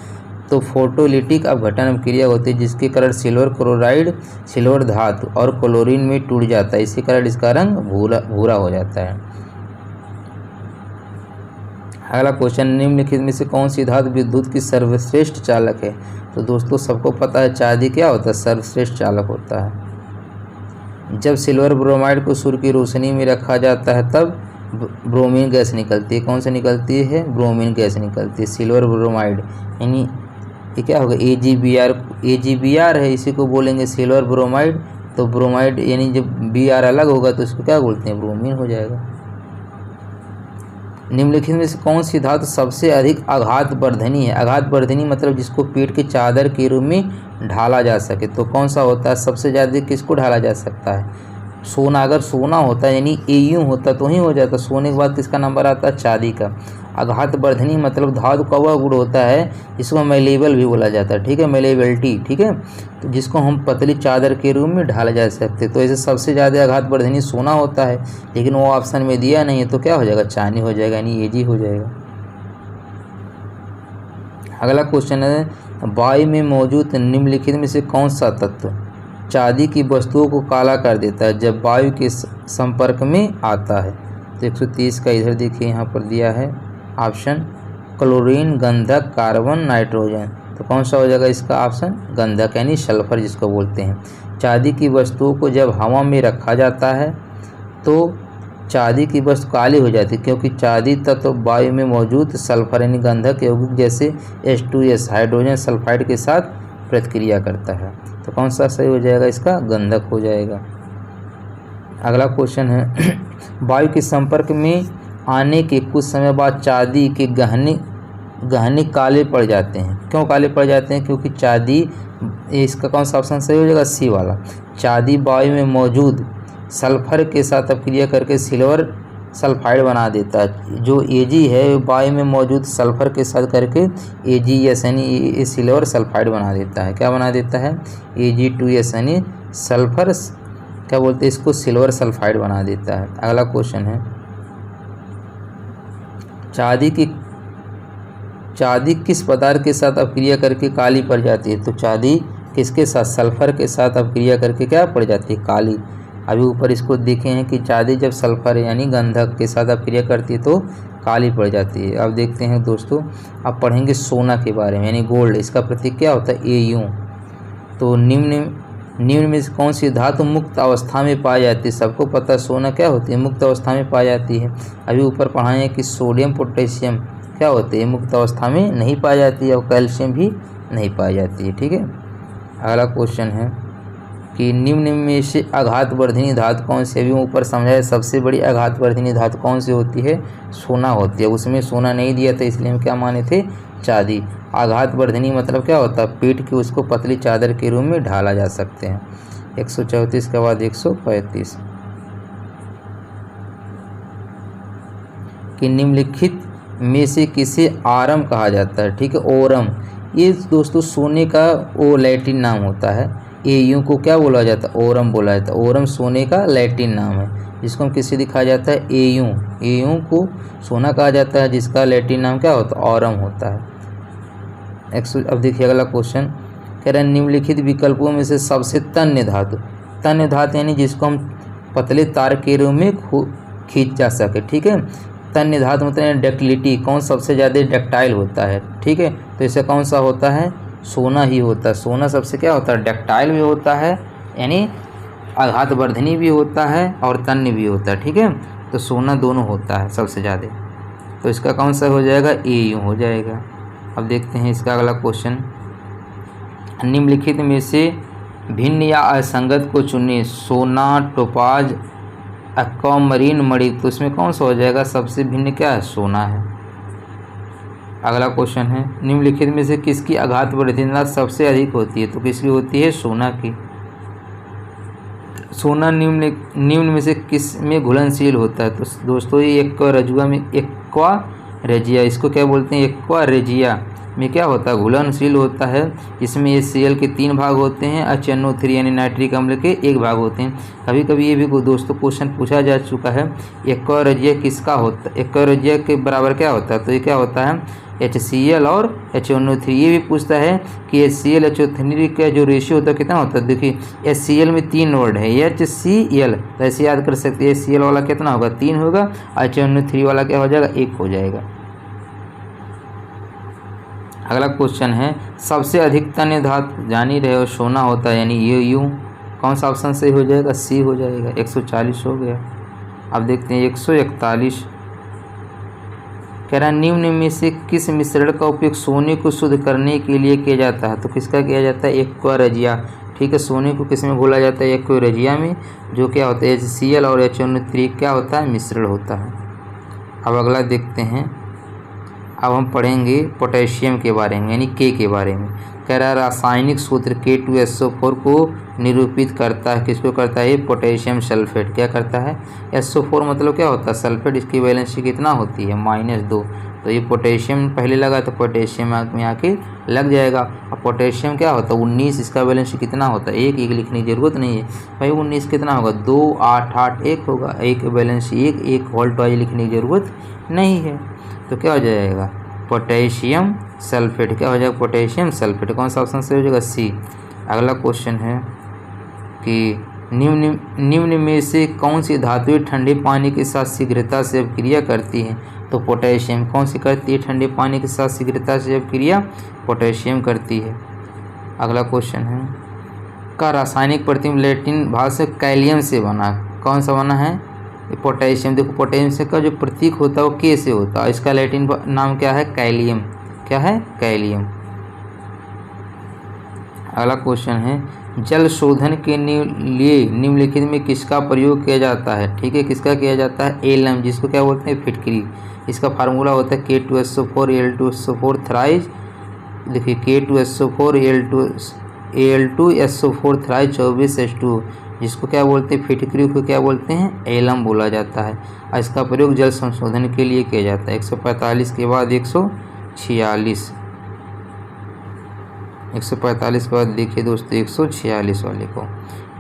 तो फोटोलिटिक अपघटन क्रिया होती है, जिसके कारण सिल्वर क्लोराइड सिल्वर धातु और क्लोरीन में टूट जाता है। इसी कारण इसका रंग भूरा हो जाता है। अगला क्वेश्चन, निम्नलिखित में से कौन सी धातु विद्युत की सर्वश्रेष्ठ चालक है? तो दोस्तों सबको पता है चांदी क्या होता है? सर्वश्रेष्ठ चालक होता है। जब सिल्वर ब्रोमाइड को सूर्य की रोशनी में रखा जाता है तब ब्रोमीन गैस निकलती है। कौन सी निकलती है? ब्रोमीन गैस निकलती है। सिल्वर ब्रोमाइड यानी ये क्या होगा? AgBr है, इसी को बोलेंगे सिल्वर ब्रोमाइड। तो ब्रोमाइड यानी जब Br अलग होगा तो इसको क्या बोलते हैं? ब्रोमीन हो जाएगा। निम्नलिखित में से कौन सी धातु सबसे अधिक आघातवर्धनी है? आघातवर्धनी मतलब जिसको पेट की चादर के रूप में ढाला जा सके। तो कौन सा होता है? सबसे ज़्यादा किसको ढाला जा सकता है? सोना। अगर सोना होता है यानी Au होता तो ही हो जाता। सोने के बाद किसका नंबर आता है? चांदी का। आघातवर्धनी मतलब धातु का वह गुण होता है जिसको मेलेबल भी बोला जाता है। ठीक है। मेलेबिलिटी। ठीक है। तो जिसको हम पतली चादर के रूप में ढाला जा सकते। तो ऐसे सबसे ज़्यादा आघातवर्धनी सोना होता है, लेकिन वो ऑप्शन में दिया नहीं है। तो क्या हो जाएगा? चांदी हो जाएगा यानी Ag हो जाएगा। अगला क्वेश्चन है, वायु में मौजूद निम्नलिखित में से कौन सा तत्व चांदी की वस्तुओं को काला कर देता है जब वायु के संपर्क में आता है? तो 130 का इधर देखिए यहाँ पर दिया है ऑप्शन। क्लोरीन, गंधक, कार्बन, नाइट्रोजन। तो कौन सा हो जाएगा इसका ऑप्शन? गंधक यानी सल्फर जिसको बोलते हैं। चांदी की वस्तुओं को जब हवा में रखा जाता है तो चांदी की वस्तु काली हो जाती है, क्योंकि चांदी तत्व वायु में मौजूद सल्फर यानी गंधक यौगिक जैसे H2S हाइड्रोजन सल्फाइड के साथ प्रतिक्रिया करता है। तो कौन सा सही हो जाएगा इसका? गंधक हो जाएगा। अगला क्वेश्चन है वायु के संपर्क में आने के कुछ समय बाद चांदी के गहने काले पड़ जाते हैं। क्यों काले पड़ जाते हैं? क्योंकि चांदी, इसका कौन सा ऑप्शन सही हो जाएगा? सी वाला। चांदी वायु में मौजूद सल्फर के साथ अपक्रिया करके सिल्वर सल्फाइड बना देता है। जो Ag है वायु में मौजूद सल्फर के साथ करके AgS यानी सिल्वर सल्फाइड बना देता है। क्या बना देता है? Ag2S यानी सल्फर, क्या बोलते हैं इसको? सिल्वर सल्फाइड बना देता है। अगला क्वेश्चन है चांदी किस पदार्थ के साथ अपक्रिया करके काली पड़ जाती है? तो चांदी किसके साथ? सल्फर के साथ अपक्रिया करके क्या पड़ जाती है? काली। अभी ऊपर इसको देखे हैं कि चांदी जब सल्फर यानी गंधक के साथ अपक्रिया करती है तो काली पड़ जाती है। अब देखते हैं दोस्तों, अब पढ़ेंगे सोना के बारे में यानी गोल्ड। इसका प्रतीक क्या होता है? Au। तो निम्न में कौन सी धातु मुक्त अवस्था में पाई जाती है? सबको पता है सोना क्या होती है? मुक्त अवस्था में पाई जाती है। अभी ऊपर पढ़ाए हैं कि सोडियम पोटेशियम क्या होते हैं? मुक्त अवस्था में नहीं पाई जाती है, और कैल्शियम भी नहीं पाई जाती है। ठीक है। अगला क्वेश्चन है कि निम्न में से आघातवर्धिनी धातु कौन सी? अभी ऊपर समझाया सबसे बड़ी आघातवर्धिनी धातु कौन सी होती है? सोना होती है। उसमें सोना नहीं दिया था इसलिए हम क्या माने थे? चांदी। आघातवर्धिनी मतलब क्या होता है? पीट के उसको पतली चादर के रूप में ढाला जा सकते हैं। 134 के बाद 135 कि निम्नलिखित में से किसे आरम कहा जाता है? ठीक है, ओरम। ये दोस्तों सोने का वो लैटिन नाम होता है। Au को क्या बोला जाता है? ओरम बोला जाता है। ओरम सोने का लैटिन नाम है, जिसको हम किससे दिखाया जाता है? Au को सोना कहा जाता है, जिसका लैटिन नाम क्या होता है? ओरम होता है। अब देखिए अगला क्वेश्चन कह रहा है निम्नलिखित विकल्पों में से सबसे तन्य धातु यानी जिसको हम पतले तार के रूप में खींच जा सके। ठीक है, तन्य धातु मतलब डक्टिलिटी, कौन सबसे ज़्यादा डक्टाइल होता है? ठीक है, तो इसे कौन सा होता है? सोना ही होता है। सोना सबसे क्या होता है? डक्टाइल भी होता है यानी आघातवर्धिनी भी होता है और तन्य भी होता है। ठीक है, तो सोना दोनों होता है सबसे ज़्यादा। तो इसका कौन सा हो जाएगा? Au हो जाएगा। अब देखते हैं इसका अगला क्वेश्चन, निम्नलिखित में से भिन्न या असंगत को चुनिए। सोना, टोपाज, एक्वामरीन, मणि। तो इसमें कौन सा हो जाएगा? सबसे भिन्न क्या है? सोना है। अगला क्वेश्चन है निम्नलिखित में से किसकी आघातवर्धिनी सबसे अधिक होती है? तो किसकी होती है? सोना की। सोना निम्न में से किस में घुलनशील होता है? तो दोस्तों ये एक्वा रेजिया, इसको क्या बोलते हैं? एक्वा रेजिया में क्या होता है? घुलनशील होता है। इसमें HCl के 3 भाग होते हैं, HNO3 यानी नाइट्रिक अम्ल के 1 भाग होते हैं। कभी कभी ये भी दोस्तों क्वेश्चन पूछा जा चुका है, एक्वा रेजिया किसका होता है? एक्वा रेजिया के बराबर क्या होता है? तो ये क्या होता है? HCl और HNO3। ये भी पूछता है कि HCl HNO3 का जो रेशियो होता है कितना होता है? देखिए HCl में 3 वर्ड है, HCl, तो ऐसे याद कर सकते हैं। HCl वाला कितना होगा? 3 होगा। HNO3 वाला क्या हो जाएगा? 1 हो जाएगा। अगला क्वेश्चन है सबसे अधिक तन्य धातु जान ही रहे हो सोना होता है यानी Au। कौन सा ऑप्शन सही हो जाएगा? सी हो जाएगा। 140 हो गया। अब देखते हैं 141 कह रहा है निम्न में से किस मिश्रण का उपयोग सोने को शुद्ध करने के लिए किया जाता है? तो किसका किया जाता है? Aqua regia. ठीक है, सोने को किस में घोला जाता है? एक्वा रेजिया में, जो क्या होता है? HCl और HNO3 क्या होता है? मिश्रण होता है। अब अगला देखते हैं, अब हम पढ़ेंगे पोटेशियम के बारे में यानी K के बारे में। कह रहा है रासायनिक सूत्र K2SO4 को निरूपित करता है। किसको करता है? Potassium sulphate. क्या करता है? SO4 मतलब क्या होता है? सल्फेट। इसकी वैलेंसी कितना होती है? -2। तो ये पोटेशियम पहले लगा तो पोटेशियम में आके लग जाएगा। अब पोटेशियम क्या होता है? 19। इसका वैलेंसी कितना होता है? 1 लिखने की ज़रूरत नहीं है भाई। 19 कितना होगा? 2 8 8 1 होगा। 1 वैलेंसी 1 वोल्ट वाइज लिखने की ज़रूरत नहीं है। तो क्या हो जाएगा? Potassium sulphate. क्या हो जाएगा? Potassium sulphate. कौन सा ऑप्शन सही हो जाएगा? सी। अगला क्वेश्चन है कि निम्न में से कौन सी धातुएं ठंडे पानी के साथ शीघ्रता से अपक्रिया करती हैं? तो पोटेशियम। कौन सी करती है ठंडे पानी के साथ शीघ्रता से अपक्रिया? पोटेशियम करती है। अगला क्वेश्चन है, का रासायनिक प्रतिबिंब लैटिन भाषा से कैलियम से बना? कौन सा बना है? पोटेशियम। देखो पोटेशियम से का जो प्रतीक होता है वो के से होता है, इसका लैटिन नाम क्या है? कैलियम। क्या है? कैलियम। अगला क्वेश्चन है, जल शोधन के लिए निम्नलिखित में किसका प्रयोग किया जाता है? ठीक है, किसका किया जाता है? एलएम, जिसको क्या बोलते हैं? फिटकरी। इसका फार्मूला होता है K2SO4 Al2SO4 थ्राइज। देखिए K2SO4 Al2SO4 थ्राइज 24H2, जिसको क्या बोलते हैं? फिटकरी को क्या बोलते हैं? एलम बोला जाता है। और इसका प्रयोग जल संशोधन के लिए किया जाता है। 145 के बाद 146, 145 के बाद देखिए दोस्तों 146 वाले को,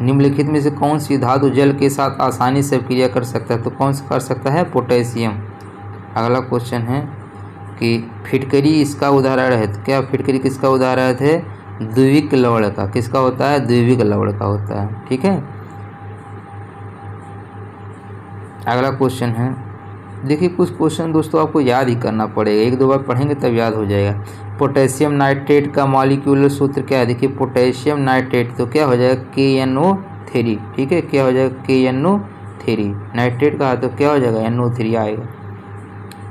निम्नलिखित में से कौन सी धातु जल के साथ आसानी से अपक्रिया कर सकता है? तो कौन सा कर सकता है? पोटेशियम। अगला क्वेश्चन है कि फिटकरी इसका उदाहरण है। तो क्या फिटकरी किसका उदाहरण है? द्विविक लवण का। किसका होता है? द्विविक लवण का होता है। ठीक है। अगला क्वेश्चन है, देखिए कुछ क्वेश्चन दोस्तों आपको याद ही करना पड़ेगा, एक दो बार पढ़ेंगे तब याद हो जाएगा। पोटेशियम नाइट्रेट का मॉलिक्यूलर सूत्र क्या है? देखिए पोटेशियम नाइट्रेट तो क्या हो जाएगा? KNO3। ठीक है, क्या हो जाएगा? KNO3। नाइट्रेट का तो क्या हो जाएगा? NO3 आएगा।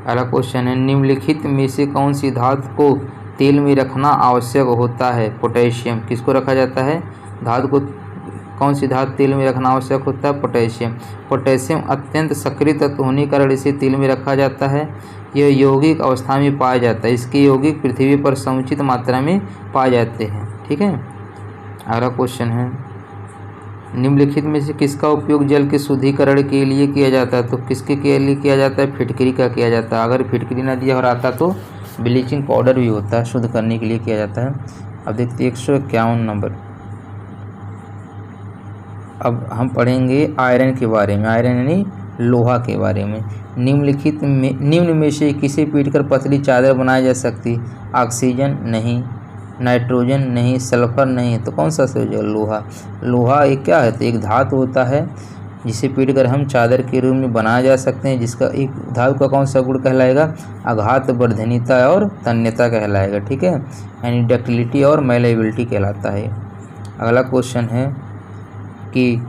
अगला क्वेश्चन है, निम्नलिखित में से कौन सी धातु को तेल में रखना आवश्यक होता है? पोटेशियम। किसको रखा जाता है? धातु को, कौन सी धातु तेल में रखना आवश्यक होता है? पोटेशियम। पोटेशियम अत्यंत सक्रिय तत्व होने के कारण इसे तेल में रखा जाता है। यह यौगिक अवस्था में पाया जाता है। इसके यौगिक पृथ्वी पर समुचित मात्रा में पाए जाते हैं। ठीक है। अगला क्वेश्चन है, निम्नलिखित में से किसका उपयोग जल के शुद्धिकरण के लिए किया जाता है? तो किसके के लिए किया जाता है? फिटकरी का किया जाता है। अगर फिटकरी न दिया और आता तो ब्लीचिंग पाउडर भी होता है, शुद्ध करने के लिए किया जाता है। अब देखते हैं 151 नंबर। अब हम पढ़ेंगे आयरन के बारे में, आयरन यानी लोहा के बारे में। निम्न में से किसे पीटकर पतली चादर बनाई जा सकती? ऑक्सीजन नहीं, नाइट्रोजन नहीं, सल्फर नहीं, तो कौन सा सही? लोहा। लोहा एक क्या है? तो एक धातु होता है जिसे पीटकर हम चादर के रूप में बनाया जा सकते हैं, जिसका एक धातु का कौन सा गुण कहलाएगा? आघात वर्धनीयता और तन्यता कहलाएगा। ठीक है, यानी डक्टिलिटी और मैलेबिलिटी कहलाता है। अगला क्वेश्चन है कि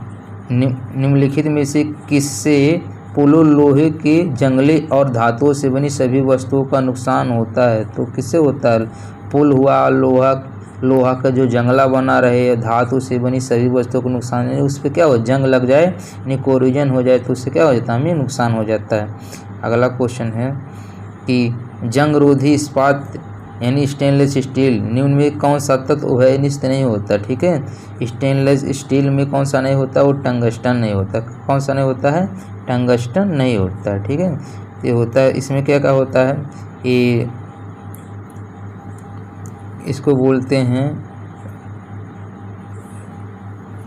निम्नलिखित में से किससे पोलो लोहे के जंगले और धातुओं से बनी सभी वस्तुओं का नुकसान होता है? तो किससे होता है? पुल हुआ, लोहा का जो जंगला बना रहे, धातु से बनी सभी वस्तुओं को नुकसान है। उस पर क्या हो? जंग लग जाए, यानी कोरोजन हो जाए, तो उससे क्या हो जाता है? हमें नुकसान हो जाता है। अगला क्वेश्चन है कि जंगरोधी इस्पात यानी स्टेनलेस स्टील निम्न में कौन सा तत्व उभयनिष्ठ नहीं होता? ठीक है, स्टेनलेस स्टील में कौन सा नहीं होता? वो टंगस्टन नहीं होता। कौन सा नहीं होता है? टंगस्टन नहीं होता है। ठीक है, ये होता है, इसमें क्या क्या होता है? ये इसको बोलते हैं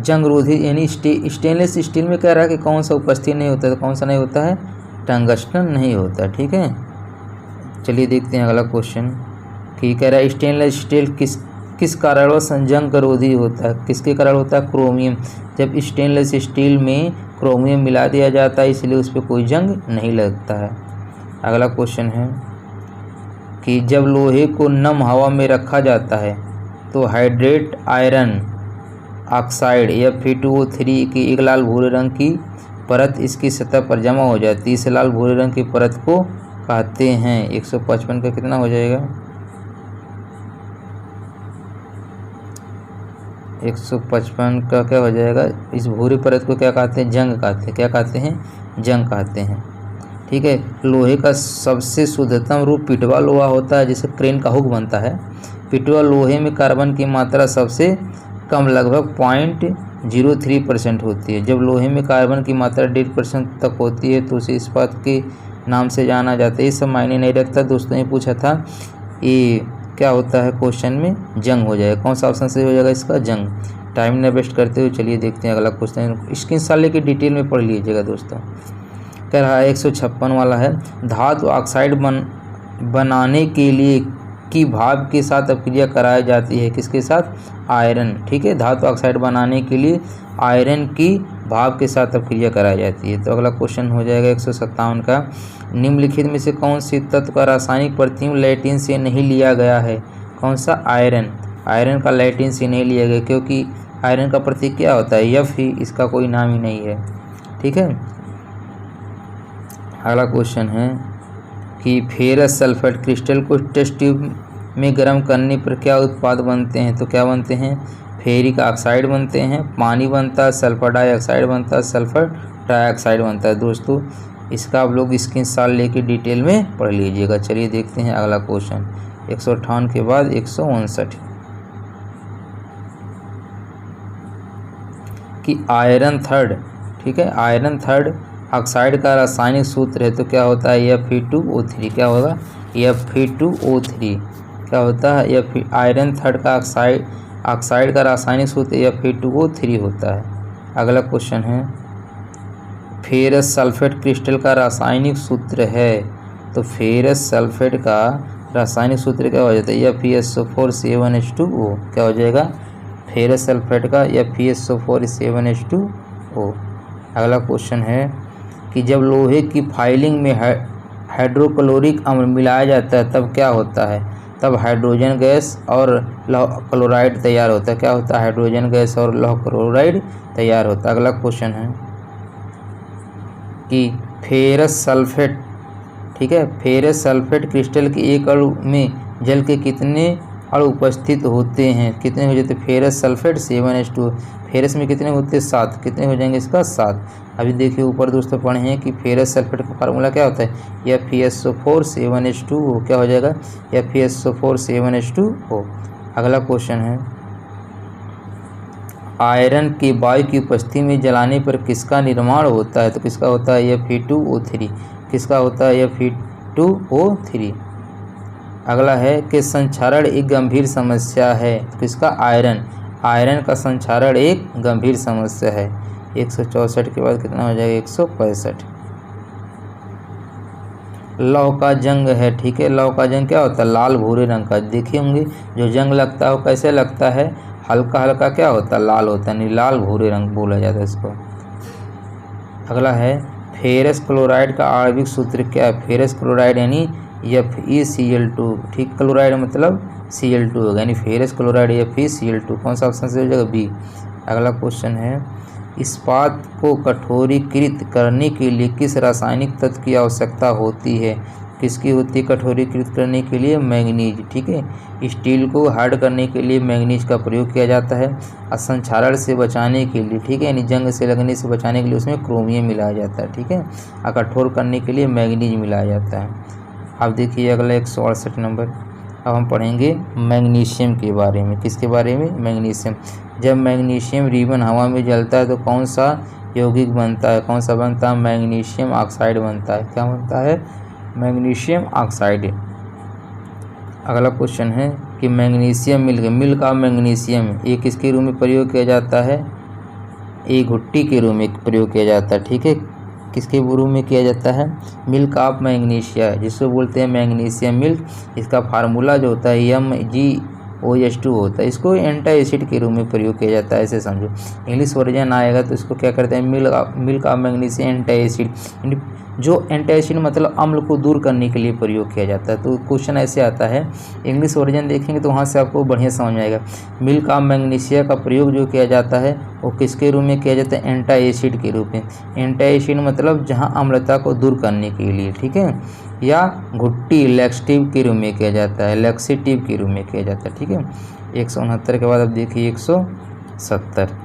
जंगरोधी, यानी स्टेनलेस स्टील में कह रहा है कि कौन सा उपस्थित नहीं होता है? तो कौन सा नहीं होता है? टंगस्टन नहीं होता। ठीक है, चलिए देखते हैं अगला क्वेश्चन कि कह रहा है स्टेनलेस स्टील किस कारणवश जंगरोधी होता है? किसके कारण होता है? क्रोमियम। जब स्टेनलेस स्टील में क्रोमियम मिला दिया जाता है, इसलिए उस पर कोई जंग नहीं लगता है। अगला क्वेश्चन है कि जब लोहे को नम हवा में रखा जाता है तो हाइड्रेट आयरन ऑक्साइड या Fe2O3 की एक लाल भूरे रंग की परत इसकी सतह पर जमा हो जाती है। इस लाल भूरे रंग की परत को कहते हैं 155 का कितना हो जाएगा? 155 का क्या हो जाएगा? इस भूरी परत को क्या कहते हैं? जंग कहते हैं। क्या कहते हैं? जंग कहते हैं। ठीक है, लोहे का सबसे शुद्धतम रूप पिटवा लोहा होता है, जिससे क्रेन का हुक बनता है। पिटवा लोहे में कार्बन की मात्रा सबसे कम लगभग 0.03% होती है। जब लोहे में कार्बन की मात्रा 1.5% तक होती है तो उसे इस्पात के नाम से जाना जाता है। ये सब मायने नहीं रखता दोस्तों, ने पूछा था ये क्या होता है क्वेश्चन में? जंग हो जाएगा। कौन सा ऑप्शन सही हो जाएगा इसका? जंग। टाइम न वेस्ट करते हुए चलिए देखते हैं अगला क्वेश्चन। स्क्रीनशॉट लेके डिटेल में पढ़ लीजिएगा दोस्तों। कह रहा है 156 वाला है, धातु ऑक्साइड बनाने के लिए की भाप के साथ अभिक्रिया कराई जाती है, किसके साथ? आयरन। ठीक है, धातु ऑक्साइड बनाने के लिए आयरन की भाप के साथ अभिक्रिया कराई जाती है। तो अगला क्वेश्चन हो जाएगा 157 का, निम्नलिखित में से कौन सी तत्व का रासायनिक प्रतिम्ब लैटिन से नहीं लिया गया है? कौन सा? आयरन। आयरन का लैटिन से नहीं लिया गया क्योंकि आयरन का प्रतीक क्या होता है? एफ ही, इसका कोई नाम ही नहीं है। ठीक है, अगला क्वेश्चन है कि फेरस सल्फेट क्रिस्टल को टेस्ट ट्यूब में गर्म करने पर क्या उत्पाद बनते हैं? तो क्या बनते हैं? फेरिक ऑक्साइड बनते हैं, पानी बनता है, सल्फर डाइऑक्साइड बनता है, सल्फर ट्राइऑक्साइड बनता है। दोस्तों इसका आप लोग स्क्रीनशॉट लेके डिटेल में पढ़ लीजिएगा। चलिए देखते हैं अगला क्वेश्चन 158 के बाद 159 कि आयरन थर्ड, ठीक है, आयरन थर्ड ऑक्साइड का रासायनिक सूत्र है तो क्या होता है? Fe2O3। क्या होगा? Fe2O3 क्या होता है? आयरन थर्ड का ऑक्साइड का रासायनिक सूत्र Fe2O3 होता है। अगला क्वेश्चन है फेरस सल्फेट क्रिस्टल का रासायनिक सूत्र है, तो फेरस सल्फेट का रासायनिक सूत्र क्या हो जाता है? FeSO4 क्या हो जाएगा? फेरस सल्फेट का FeSO4 अगला क्वेश्चन है कि जब लोहे की फाइलिंग में हाइड्रोक्लोरिक अम्ल मिलाया जाता है तब क्या होता है? तब हाइड्रोजन गैस और लौह क्लोराइड तैयार होता है। क्या होता है? हाइड्रोजन गैस और लौह क्लोराइड तैयार होता है। अगला क्वेश्चन है कि फेरस सल्फेट, ठीक है, फेरस सल्फेट क्रिस्टल के एक अणु में जल के कितने अणु उपस्थित होते हैं? कितने हो जाते? Ferrous sulphate 7H2। फेरस में कितने होते हैं? 7। कितने हो जाएंगे इसका? 7। अभी देखिए ऊपर दोस्तों पढ़े हैं कि फेरस सल्फेट का फार्मूला क्या होता है? FeSO4 7H2O। क्या हो जाएगा? FeSO4 7H2O। अगला क्वेश्चन है आयरन के वायु की उपस्थिति में जलाने पर किसका निर्माण होता है? तो किसका होता है? Fe2O3। किसका होता है? Fe2O3। अगला है कि संक्षारण एक गंभीर समस्या है, तो किसका? आयरन। आयरन का संक्षारण एक गंभीर समस्या है। 164 के बाद कितना हो जाएगा? 165। लौह का जंग है, ठीक है, लौह का जंग क्या होता है? लाल भूरे रंग का। देखे होंगे जो जंग लगता है वो कैसे लगता है? हल्का हल्का क्या होता है? लाल होता है, नहीं लाल भूरे रंग बोला जाता है इसको। अगला है फेरस क्लोराइड का आणविक सूत्र क्या है? फेरस क्लोराइड यानी FeCl2। ठीक, क्लोराइड मतलब Cl2 होगा, यानी फेरस क्लोराइड FeCl2। कौन सा ऑप्शन से हो जाएगा? बी। अगला क्वेश्चन है इस्पात को कठोरीकृत करने के लिए किस रासायनिक तत्व की आवश्यकता होती है? किसकी होती है कठोरीकृत करने के लिए? मैंगनीज। ठीक है, स्टील को हार्ड करने के लिए मैंगनीज का प्रयोग किया जाता है। असंक्षारण से बचाने के लिए, ठीक है, यानी जंग से लगने से बचाने के लिए उसमें क्रोमियम मिलाया जाता है। ठीक है, और कठोर करने के लिए मैंगनीज मिलाया जाता है। अब देखिए अगला 168 नंबर, अब हम पढ़ेंगे मैग्नीशियम के बारे में। किसके बारे में? मैग्नीशियम। जब मैग्नीशियम रिबन हवा में जलता है तो कौन सा यौगिक बनता है? कौन सा बनता है? मैग्नीशियम ऑक्साइड बनता है। क्या बनता है? Magnesium oxide. अगला क्वेश्चन है कि मैग्नीशियम मिल्क ऑफ मैग्नीशियम ये किसके रूप में प्रयोग किया जाता है? एक घुट्टी के रूप में प्रयोग किया जाता है। ठीक है, किसके रूप में किया जाता है? मिल्क ऑफ मैग्नीशिया, जिसको बोलते हैं मैग्नीशियम मिल्क। इसका फार्मूला जो होता है MgOH2 होता है। इसको एंटी एसिड के रूप में प्रयोग किया जाता है, ऐसे समझो। इंग्लिश वर्जन आएगा तो इसको क्या करते हैं? Milk of magnesium anti acid. जो एंटी एसिड मतलब अम्ल को दूर करने के लिए प्रयोग किया जाता है। तो क्वेश्चन ऐसे आता है, इंग्लिश वर्जन देखेंगे तो वहाँ से आपको बढ़िया समझ में आएगा। मिल्क ऑफ मैग्नीशिया का प्रयोग जो किया जाता है वो किसके रूप में किया जाता है? एंटी एसिड के रूप में। एंटी एसिड मतलब जहाँ अम्लता को दूर करने के लिए, ठीक है, या घुट्टी लैक्सेटिव के रूप में किया जाता है, लैक्सेटिव के रूप में किया जाता है। ठीक है, 169 के बाद अब देखिए 170।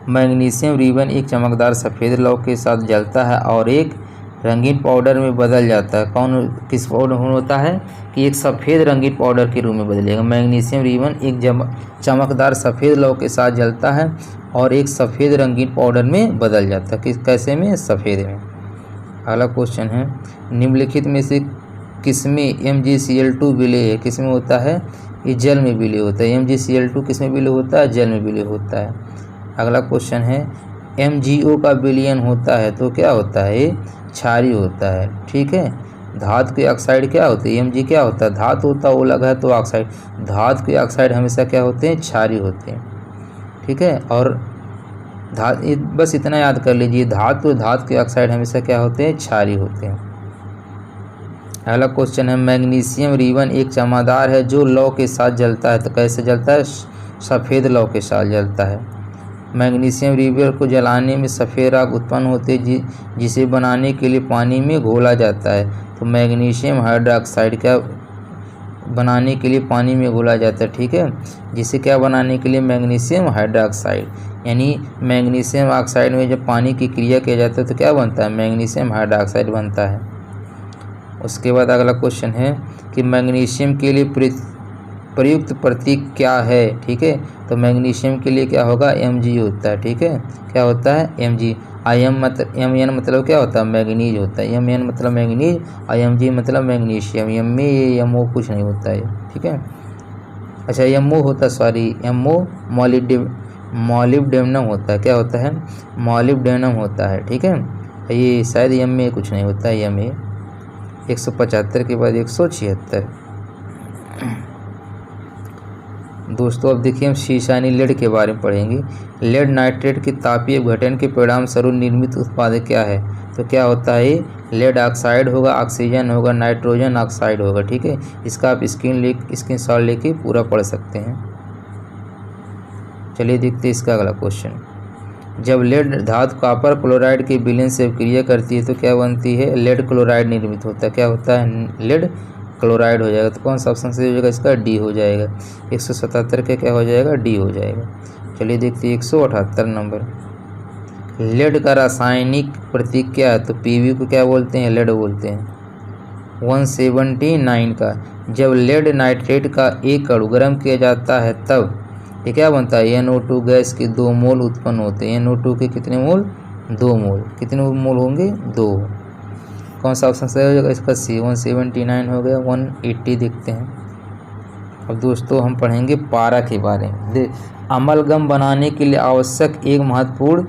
मैग्नीशियम रिबन एक चमकदार सफ़ेद लौह के साथ जलता है और एक रंगीन पाउडर में बदल जाता है। कौन किस पाउडर होता है कि एक सफ़ेद रंगीन पाउडर के रूप में बदलेगा। मैग्नीशियम रिबन एक चमकदार सफ़ेद लौह के साथ जलता है और एक सफ़ेद रंगीन पाउडर में बदल जाता है। कैसे में? सफ़ेद में। अगला क्वेश्चन है निम्नलिखित में से किसमें MgCl2 विलेय है? किसमें होता है? ये जल में विलेय होता है। MgCl2 किसमें विलेय होता है? जल में विलेय होता है। अगला क्वेश्चन है MgO का विलयन होता है तो क्या होता है? ये क्षारीय होता है। ठीक है, धातु के ऑक्साइड क्या होते हैं, Mg क्या होता है, धातु होता है, वो लगा है तो ऑक्साइड, धातु के ऑक्साइड हमेशा क्या होते हैं, क्षारीय होते हैं, ठीक है। और बस इतना याद कर लीजिए, धातु के ऑक्साइड हमेशा क्या होते हैं, क्षारीय होते हैं। अगला क्वेश्चन है, मैग्नीशियम रिबन एक चमकदार है जो लौ के साथ जलता है, तो कैसे जलता है, सफ़ेद लौ के साथ जलता है। मैग्नीशियम रिबन को जलाने में सफ़ेद राख उत्पन्न होती है जिसे बनाने के लिए पानी में घोला जाता है। तो मैग्नीशियम हाइड्रोक्साइड क्या बनाने के लिए पानी में घोला जाता है, ठीक है, जिसे क्या बनाने के लिए, मैग्नीशियम हाइड्रोक्साइड, यानी मैग्नीशियम ऑक्साइड में जब पानी की क्रिया किया जाता है तो क्या बनता है, मैग्नीशियम हाइड्रोक्साइड बनता है। उसके बाद अगला क्वेश्चन है कि मैग्नीशियम के लिए प्रयुक्त प्रतीक क्या है, ठीक है, तो मैग्नीशियम के लिए क्या होगा, Mg होता है, ठीक है, क्या होता है, Mg। Mn मतलब क्या होता है, मैग्नीज होता है, Mn मतलब मैग्नीज, और Mg मतलब मैग्नीशियम, में ये MO कुछ नहीं होता है, ठीक है। अच्छा MO होता है, सॉरी MO मॉलिब्डेनम होता है, क्या होता है, मॉलिब्डेनम होता है, ठीक है। ये शायद में कुछ नहीं होता है, में 175 के बाद 176। दोस्तों अब देखिए हम शीशा यानी लेड के बारे में पढ़ेंगे। लेड नाइट्रेट की तापीय अपघटन के परिणाम स्वरूप निर्मित उत्पाद क्या है, तो क्या होता है, लेड ऑक्साइड होगा, ऑक्सीजन होगा, नाइट्रोजन ऑक्साइड होगा, ठीक है। इसका आप स्क्रीन शॉट लेके पूरा पढ़ सकते हैं। चलिए देखते हैं इसका अगला क्वेश्चन। जब लेड धातु कॉपर क्लोराइड के विलयन से क्रिया करती है तो क्या बनती है, लेड क्लोराइड निर्मित होता है, क्या होता है, लेड क्लोराइड हो जाएगा। तो कौन सा ऑप्शन सही हो जाएगा, इसका डी हो जाएगा। 177 का क्या हो जाएगा, डी हो जाएगा। चलिए देखते हैं 178 नंबर। लेड का रासायनिक प्रतीक क्या है, तो पीवी को क्या बोलते हैं, लेड बोलते हैं। 179 का, जब लेड नाइट्रेट का एक अणु गर्म किया जाता है तब ये क्या बनता है, NO2 गैस के 2 मोल उत्पन्न होते हैं। NO2 के कितने मोल, 2 मोल। कितने मोल होंगे, 2। कौन सा ऑप्शन सही हो जाएगा, इसका सी। 179 हो गया। 180 देखते हैं। अब दोस्तों हम पढ़ेंगे पारा के बारे में। अमलगम बनाने के लिए आवश्यक एक महत्वपूर्ण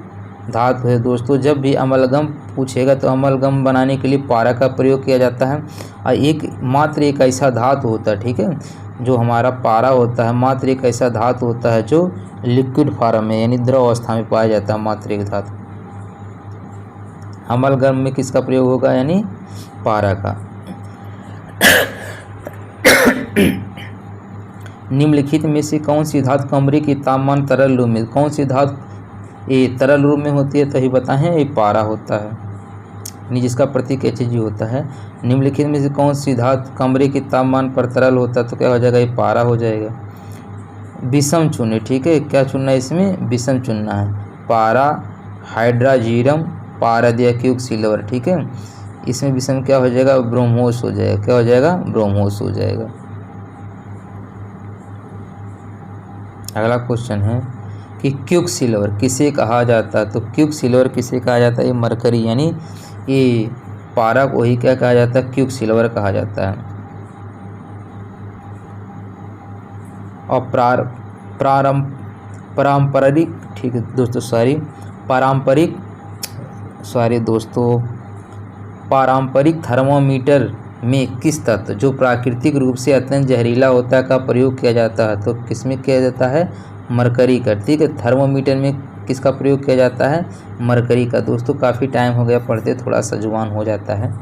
धातु है। दोस्तों जब भी अमलगम पूछेगा तो अमलगम बनाने के लिए पारा का प्रयोग किया जाता है। और मात्र एक ऐसा धातु होता है, ठीक है, जो हमारा पारा होता है, मात्र एक ऐसा धातु होता है जो लिक्विड फॉर्म में यानी द्रव अवस्था में पाया जाता है, मात्र एक धातु। अमलगम में किसका प्रयोग होगा, यानी पारा का। निम्नलिखित में से कौन सी धातु कमरे के तापमान तरल रूप में, कौन सी धातु ये तरल रूप में होती है, तो ही बताएं, ये पारा होता है, यानी जिसका प्रतीक Hg होता है। निम्नलिखित में से कौन सी धातु कमरे के तापमान पर तरल होता है, तो क्या हो जाएगा, ये पारा हो जाएगा। विषम चुने, ठीक है, क्या चुनना है इसमें, विषम चुनना है। पारा, हाइड्राजीरम, पारद या क्विकसिल्वर, ठीक है। इसमें विषम क्या हो जाएगा, ब्रोमोस हो जाएगा। क्या हो जाएगा, ब्रोमोस हो जाएगा। अगला क्वेश्चन है कि क्विकसिल्वर किसे कहा जाता है, तो क्विकसिल्वर किसे कहा जाता है, ये मरकरी, यानी ये पारा को ही क्या कहा जाता है, क्विकसिल्वर कहा जाता है। और पारंपरिक, ठीक है दोस्तों, पारंपरिक थर्मोमीटर में किस तत्व जो प्राकृतिक रूप से अत्यंत जहरीला होता है का प्रयोग किया जाता है, तो किसमें किया जाता है, मरकरी का, ठीक है। थर्मोमीटर में किसका प्रयोग किया जाता है, मरकरी का। दोस्तों काफ़ी टाइम हो गया पढ़ते, थोड़ा सा जुबान हो जाता है।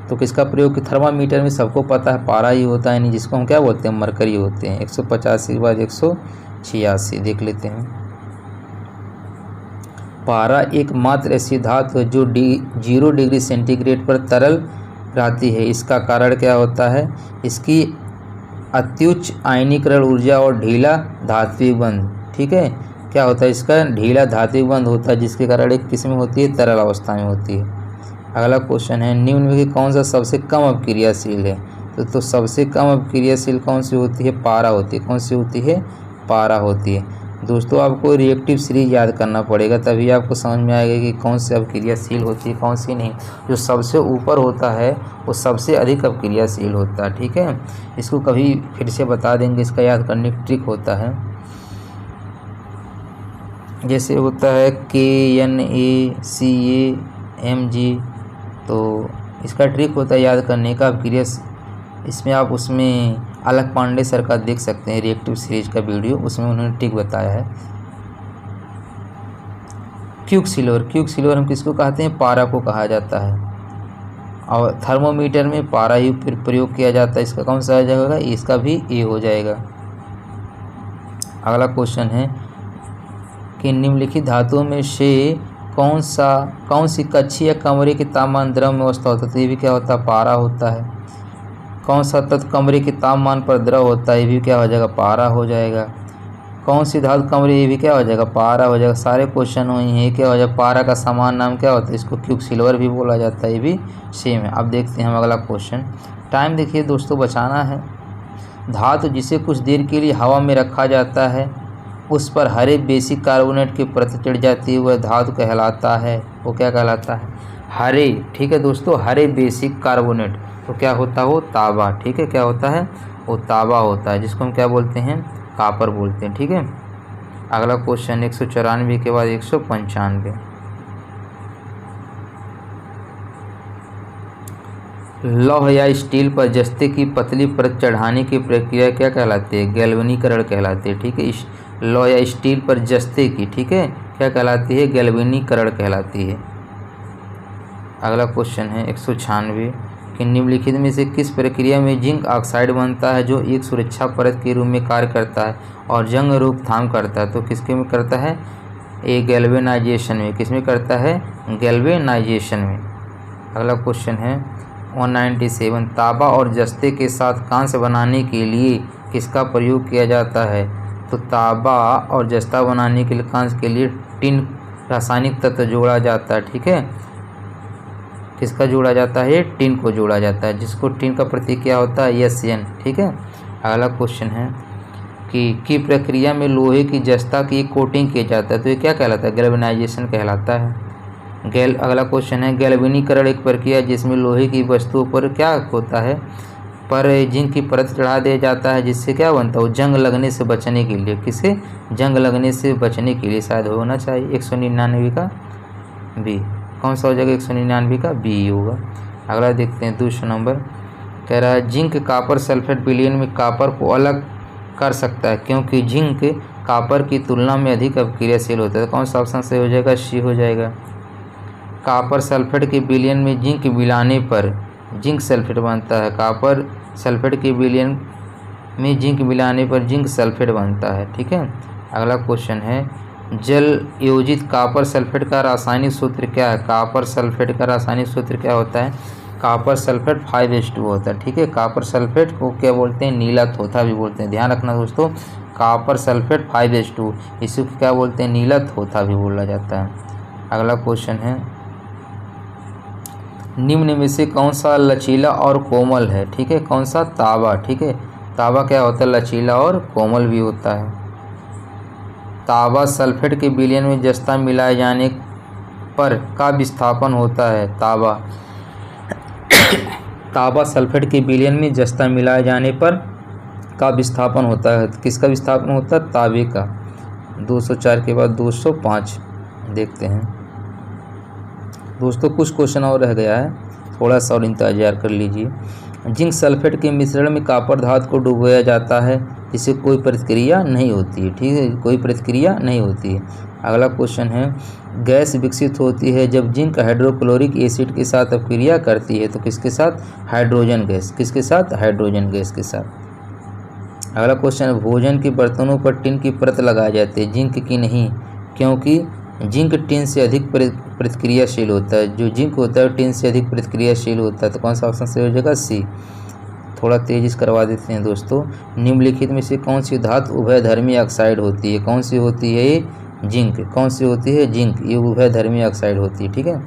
तो किसका प्रयोग, थर्मामीटर में सबको पता है पारा ही होता है, यानी जिसको हम क्या बोलते हैं, मरकरी होते हैं। 185 के बाद 186 देख लेते हैं। पारा एकमात्र ऐसी धातु है जो 0 डिग्री सेंटीग्रेड पर तरल रहती है। इसका कारण क्या होता है, इसकी अत्युच्च आयनीकरण ऊर्जा और ढीला धात्विक बंध, ठीक है। क्या होता है, इसका ढीला धात्विक बंध होता है, जिसके कारण एक किस्म होती है, तरल अवस्था में होती है। अगला क्वेश्चन है, निम्न में से कौन सा सबसे कम अपक्रियाशील है, तो सबसे कम अपक्रियाशील कौन सी होती है, पारा होती है। कौन सी होती है, पारा होती है। दोस्तों आपको रिएक्टिव सीरीज याद करना पड़ेगा, तभी आपको समझ में आएगा कि कौन सी अपक्रियाशील होती है, कौन सी नहीं। जो सबसे ऊपर होता है वो सबसे अधिक अपक्रियाशील होता है, ठीक है। इसको कभी फिर से बता देंगे, इसका याद करने की ट्रिक होता है। जैसे होता है KNaCaMg, तो इसका ट्रिक होता है याद करने का। अभिक्रिया इसमें आप उसमें अलग पांडे सर का देख सकते हैं रिएक्टिव सीरीज का वीडियो, उसमें उन्होंने ट्रिक बताया है। क्विकसिल्वर हम किसको कहते हैं? पारा को कहा जाता है। और थर्मोमीटर में पारा ही फिर प्रयोग किया जाता है। इसका कौन सा आ जाएगा? इसका भी ए हो जाएगा। अगला क्वेश्चन है कि निम्नलिखित धातुओं में से कौन सी कक्षीय या कमरे के तापमान द्रव में अवस्था होता है? तो ये भी क्या होता है? पारा होता है। कौन सा तत्व कमरे के तापमान पर द्रव होता है? ये भी क्या हो जाएगा? पारा हो जाएगा। कौन सी धातु कमरे? ये भी क्या हो जाएगा? पारा हो जाएगा। सारे क्वेश्चन वही है। क्या हो जाएगा? पारा का समान नाम क्या होता है? इसको क्विकसिल्वर भी बोला जाता है। ये भी सेम है। अब देखते हैं हम अगला क्वेश्चन। टाइम देखिए दोस्तों, बचाना है। धातु जिसे कुछ देर के लिए हवा में रखा जाता है, उस पर हरे बेसिक कार्बोनेट की परत चढ़ जाती है, वह धातु कहलाता है। वो क्या कहलाता है? हरे। ठीक है दोस्तों, हरे बेसिक कार्बोनेट। तो क्या होता है? वो तांबा। ठीक है, क्या होता है? वो तांबा होता है, जिसको हम क्या बोलते हैं? कापर बोलते हैं। ठीक है। अगला क्वेश्चन 194 के बाद 195। लौह या स्टील पर जस्ते की पतली परत चढ़ाने की प्रक्रिया क्या कहलाती है? गैल्वेनीकरण कहलाती है। ठीक है, लौह या स्टील पर जस्ते की, ठीक है, क्या कहलाती है? गैल्वेनीकरण कहलाती है। अगला क्वेश्चन है 196 कि निम्नलिखित में से किस प्रक्रिया में जिंक ऑक्साइड बनता है जो एक सुरक्षा परत के रूप में कार्य करता है और जंग रोकथाम करता है? तो किसके में करता है? ये गैल्वेनाइजेशन में। किस में करता है? गैल्वेनाइजेशन में। अगला क्वेश्चन है 197 तांबा और जस्ते के साथ कांस्य बनाने के लिए किसका प्रयोग किया जाता है? तो तांबा और जस्ता बनाने के लिए कांस्य के लिए टिन रासायनिक तत्व जोड़ा जाता है। ठीक है, किसका जोड़ा जाता है? टिन को जोड़ा जाता है, जिसको टिन का प्रतीक क्या होता है? SN। ठीक है। अगला क्वेश्चन है कि प्रक्रिया में लोहे की जस्ता की कोटिंग किया जाता है, तो ये क्या कहलाता है? गैल्वेनाइजेशन कहलाता है। अगला क्वेश्चन है गैल्वेनीकरण एक प्रक्रिया जिसमें लोहे की वस्तुओं पर क्या होता है? पर जिंक की परत चढ़ा दिया जाता है, जिससे क्या बनता है? वो जंग लगने से बचने के लिए। किसे? जंग लगने से बचने के लिए शायद होना चाहिए। 199 का बी। कौन सा हो जाएगा? 199 का बी होगा। अगला देखते हैं 200 नंबर। कह रहा है जिंक कापर सल्फेट विलयन में कापर को अलग कर सकता है क्योंकि जिंक कापर की तुलना में अधिक अभिक्रियाशील होता है। तो कौन सा ऑप्शन सही हो जाएगा? सी हो जाएगा। कापर सल्फेट के विलयन में जिंक मिलाने पर जिंक सल्फेट बनता है। कापर सल्फेट के विलयन में जिंक मिलाने पर जिंक सल्फेट बनता है। ठीक है। अगला क्वेश्चन है जल योजित कापर सल्फेट का रासायनिक सूत्र क्या है? कापर सल्फेट का रासायनिक सूत्र क्या होता है? कापर सल्फेट 5H2 होता है। ठीक है, कापर सल्फेट को क्या बोलते हैं? नीला थोथा भी बोलते हैं। ध्यान रखना दोस्तों, कापर सल्फेट 5H2, इसी को क्या बोलते हैं? नीला थोथा भी बोला जाता है। अगला क्वेश्चन है निम्न में से कौन सा लचीला और कोमल है? ठीक है, कौन सा? तांबा। ठीक है, तांबा क्या होता है? लचीला और कोमल भी होता है। तांबा सल्फेट के विलयन में जस्ता मिलाए जाने पर का विस्थापन होता है? तांबा सल्फेट के विलयन में जस्ता मिलाए जाने पर का विस्थापन होता है। किसका विस्थापन होता है? तांबे का। 204 के बाद 205 देखते हैं दोस्तों। कुछ क्वेश्चन और रह गया है, थोड़ा सा और इंतजार कर लीजिए। जिंक सल्फेट के मिश्रण में कापर धातु को डुबोया जाता है जिससे कोई प्रतिक्रिया नहीं होती है। ठीक है, कोई प्रतिक्रिया नहीं होती है। अगला क्वेश्चन है गैस विकसित होती है जब जिंक हाइड्रोक्लोरिक एसिड के साथ अपक्रिया करती है, तो किसके साथ? Hydrogen gas. किसके साथ? हाइड्रोजन गैस के साथ। अगला क्वेश्चन है भोजन के बर्तनों पर टिन की परत लगाई जाती है, जिंक की नहीं, क्योंकि जिंक टिन से अधिक प्रतिक्रियाशील होता है। जो जिंक होता है टिन से अधिक प्रतिक्रियाशील होता है। तो कौन सा ऑप्शन सही हो जाएगा? सी। थोड़ा तेज करवा देते हैं दोस्तों। निम्नलिखित में से कौन सी धातु उभयधर्मी ऑक्साइड होती है? कौन सी होती है? ये जिंक। कौन सी होती है? जिंक। ये उभयधर्मी ऑक्साइड होती है। ठीक है।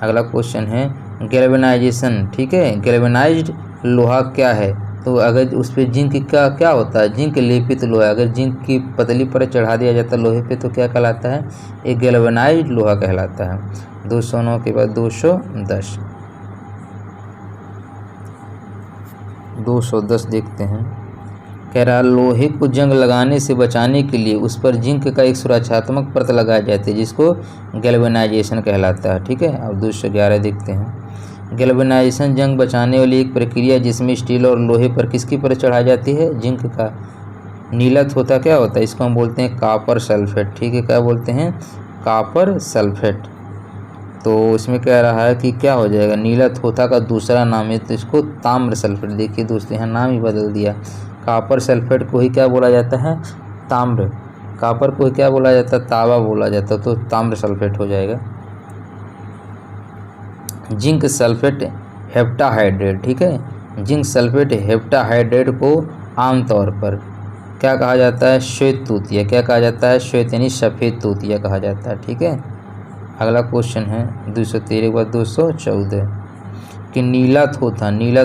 अगला क्वेश्चन है गैल्वेनाइजेशन। ठीक है, गैल्वेनाइज्ड लोहा क्या है? तो अगर उस पर जिंक का क्या होता है? जिंक लेपित लोहा। अगर जिंक की पतली पर चढ़ा दिया जाता है लोहे पे तो क्या कहलाता है? एक गैल्वेनाइज्ड लोहा कहलाता है। 209 के बाद 210 210 देखते हैं। कह रहा लोहे को जंग लगाने से बचाने के लिए उस पर जिंक का एक सुरक्षात्मक परत लगाई जाती है जिसको गैल्वेनाइजेशन कहलाता है। ठीक है। अब 211 देखते हैं। गैल्वेनाइजेशन जंग बचाने वाली एक प्रक्रिया जिसमें स्टील और लोहे पर किसकी परत चढ़ाई जाती है? जिंक का। नीलत होता क्या होता है? इसको हम बोलते हैं कॉपर सल्फेट। ठीक है, क्या बोलते हैं? Copper sulphate. तो इसमें कह रहा है कि क्या हो जाएगा? नीलत होता का दूसरा नाम है, तो इसको ताम्र सल्फेट। देखिए दोस्तों, यहाँ नाम ही बदल दिया। कॉपर सल्फेट को ही क्या बोला जाता है? ताम्र। कॉपर को ही क्या बोला जाता है? तांबा बोला जाता है, तो ताम्र सल्फेट हो जाएगा। Zinc sulphate heptahydrate. ठीक है, जिंक सल्फेट हेप्टाहाइड्रेट को आमतौर पर क्या कहा जाता है? श्वेत तूतिया। क्या कहा जाता है? श्वेत यानी सफ़ेद तूतिया कहा जाता है। ठीक है, अगला क्वेश्चन है 213 के बाद 214 कि नीलत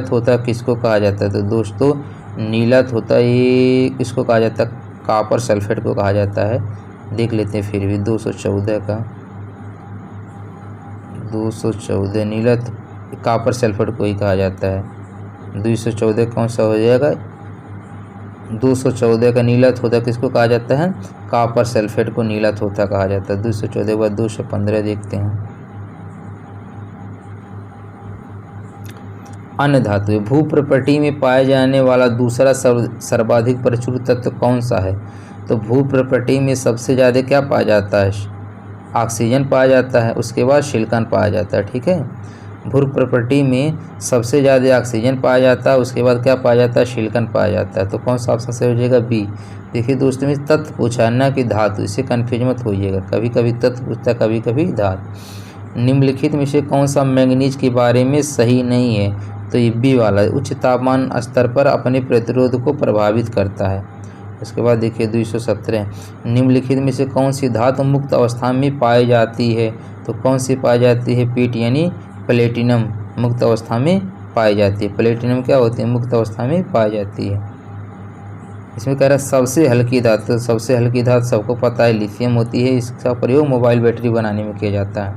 होता किसको कहा जाता है? तो दोस्तों नीलत होता ये किसको कहा जाता है? कॉपर सल्फेट को कहा जाता है। देख लेते हैं फिर भी 214 का। 214 नीलत कॉपर सल्फेट को ही कहा जाता है। 214 कौन सा हो जाएगा? 214 का नीलत होता किसको कहा जाता है? कॉपर सल्फेट को नीलत होता कहा जाता है। 214 के बाद 215 देखते हैं। अन्य धातु। भू प्रॉपर्टी में पाए जाने वाला दूसरा सर्वाधिक प्रचुर तत्व कौन सा है? तो भू प्रॉपर्टी में सबसे ज़्यादा क्या पाया जाता है? ऑक्सीजन पाया जाता है, उसके बाद सिलिकॉन पाया जाता है। ठीक है, भू प्रॉपर्टी में सबसे ज़्यादा ऑक्सीजन पाया जाता है, उसके बाद क्या पाया जाता है? सिलिकॉन पाया जाता है। तो कौन सा ऑप्शन सही हो जाएगा? बी। देखिए दोस्तों, में तत्व पूछा है ना कि धातु, इससे कन्फ्यूज मत होइएगा। कभी कभी तत्व पूछता है, कभी कभी धातु। निम्नलिखित में से कौन सा मैंगनीज के बारे में सही नहीं है? तो ये बी वाला, उच्च तापमान स्तर पर अपने प्रतिरोध को प्रभावित करता है। उसके बाद देखिए 217 निम्नलिखित में से कौन सी धातु मुक्त अवस्था में पाई जाती है? तो कौन सी पाई जाती है? पीट यानी प्लेटिनम मुक्त अवस्था में पाई जाती है। प्लेटिनम क्या होती है? मुक्त अवस्था में पाई जाती है। इसमें कह रहा है सबसे हल्की धातु। सबसे हल्की धातु सबको पता है लिथियम होती है। इसका प्रयोग मोबाइल बैटरी बनाने में किया जाता है।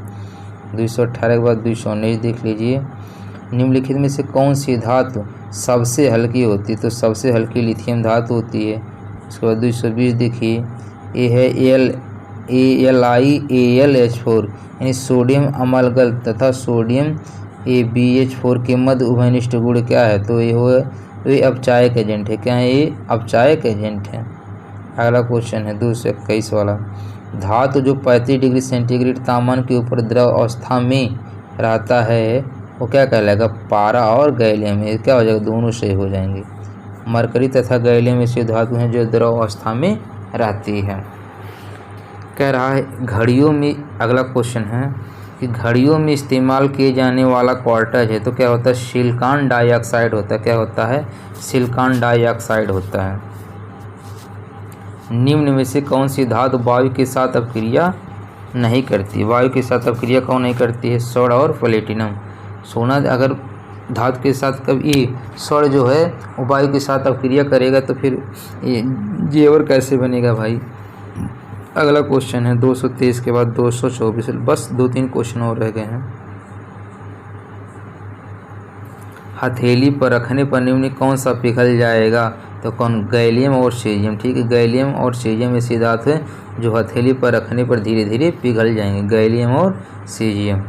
218 के बाद 219 देख लीजिए। निम्नलिखित में से कौन सी धातु सबसे हल्की होती है? तो सबसे हल्की लिथियम धातु होती है। उसके बाद 220 देखिए, ये है AlIAlH4 यानी सोडियम अम्लगल तथा सोडियम AbH4 के मध्य उभयनिष्ठ गुण क्या है? तो ये अपचायक एजेंट है। क्या है? ये अपचायक एजेंट है। अगला क्वेश्चन है 221 वाला। धातु जो 35 डिग्री सेंटीग्रेड तापमान के ऊपर द्रव अवस्था में रहता है वो क्या कहलाएगा? पारा और गैलियम। ये क्या हो जाएगा? दोनों सही हो जाएंगे। मरकरी तथा गैलियम ऐसी धातु हैं जो द्रव अवस्था में रहती है। कह रहा है घड़ियों में, अगला क्वेश्चन है कि घड़ियों में इस्तेमाल किए जाने वाला क्वार्टज है तो क्या होता है? सिलिकॉन डाइऑक्साइड होता है। क्या होता है? सिलिकॉन डाइऑक्साइड होता है। निम्न में से कौन सी धातु वायु के साथ अपक्रिया नहीं करती? वायु के साथ अपक्रिया कौन नहीं करती है? स्वर्ण और प्लेटिनम। सोना अगर धातु के साथ कभी स्वर्ण जो है वो वायु के साथ अपक्रिया करेगा तो फिर ये जेवर कैसे बनेगा भाई? अगला क्वेश्चन है 223 के बाद 224। बस 2-3 क्वेश्चन और रह गए हैं। हथेली पर रखने पर निम्न कौन सा पिघल जाएगा? तो कौन? गैलियम और सीजियम। ठीक है, गैलियम और सीजियम ऐसी धातु है जो हथेली पर रखने पर धीरे धीरे पिघल जाएंगे। गैलियम और सीजियम।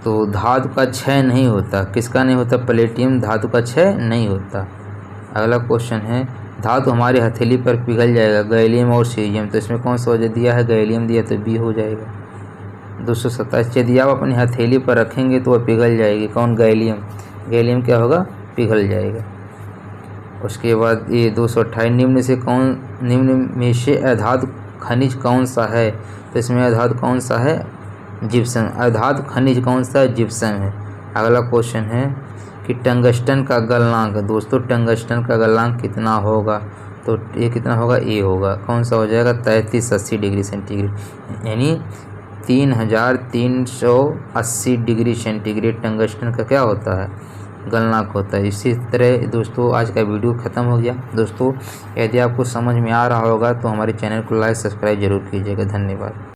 तो धातु का क्षय नहीं होता। किसका नहीं होता? प्लेटिनम धातु का क्षय नहीं होता। अगला क्वेश्चन है धातु हमारी हथेली पर पिघल जाएगा। गैलियम और सीजियम। तो इसमें कौन सा वजह दिया है? गैलियम दिया, तो बी हो जाएगा। 227 यदि आप अपनी हथेली पर रखेंगे तो वह पिघल जाएगी। कौन? गैलियम। गैलियम क्या होगा? पिघल जाएगा। उसके बाद ये 228 निम्न में से अधातु खनिज कौन सा है? तो इसमें अधातु कौन सा है? जिप्सम। अधातु खनिज कौन सा है? जिप्सम है। अगला क्वेश्चन है कि टंगस्टन का गलनांक। दोस्तों टंगस्टन का गलनांक कितना होगा? तो ये कितना होगा? ए होगा। कौन सा हो जाएगा? 3380 डिग्री सेंटीग्रेड यानी 3380 डिग्री सेंटीग्रेड टंगस्टन का क्या होता है? गलनांक होता है। इसी तरह दोस्तों आज का वीडियो ख़त्म हो गया। दोस्तों यदि आपको समझ में आ रहा होगा तो हमारे चैनल को लाइक सब्सक्राइब जरूर कीजिएगा। धन्यवाद।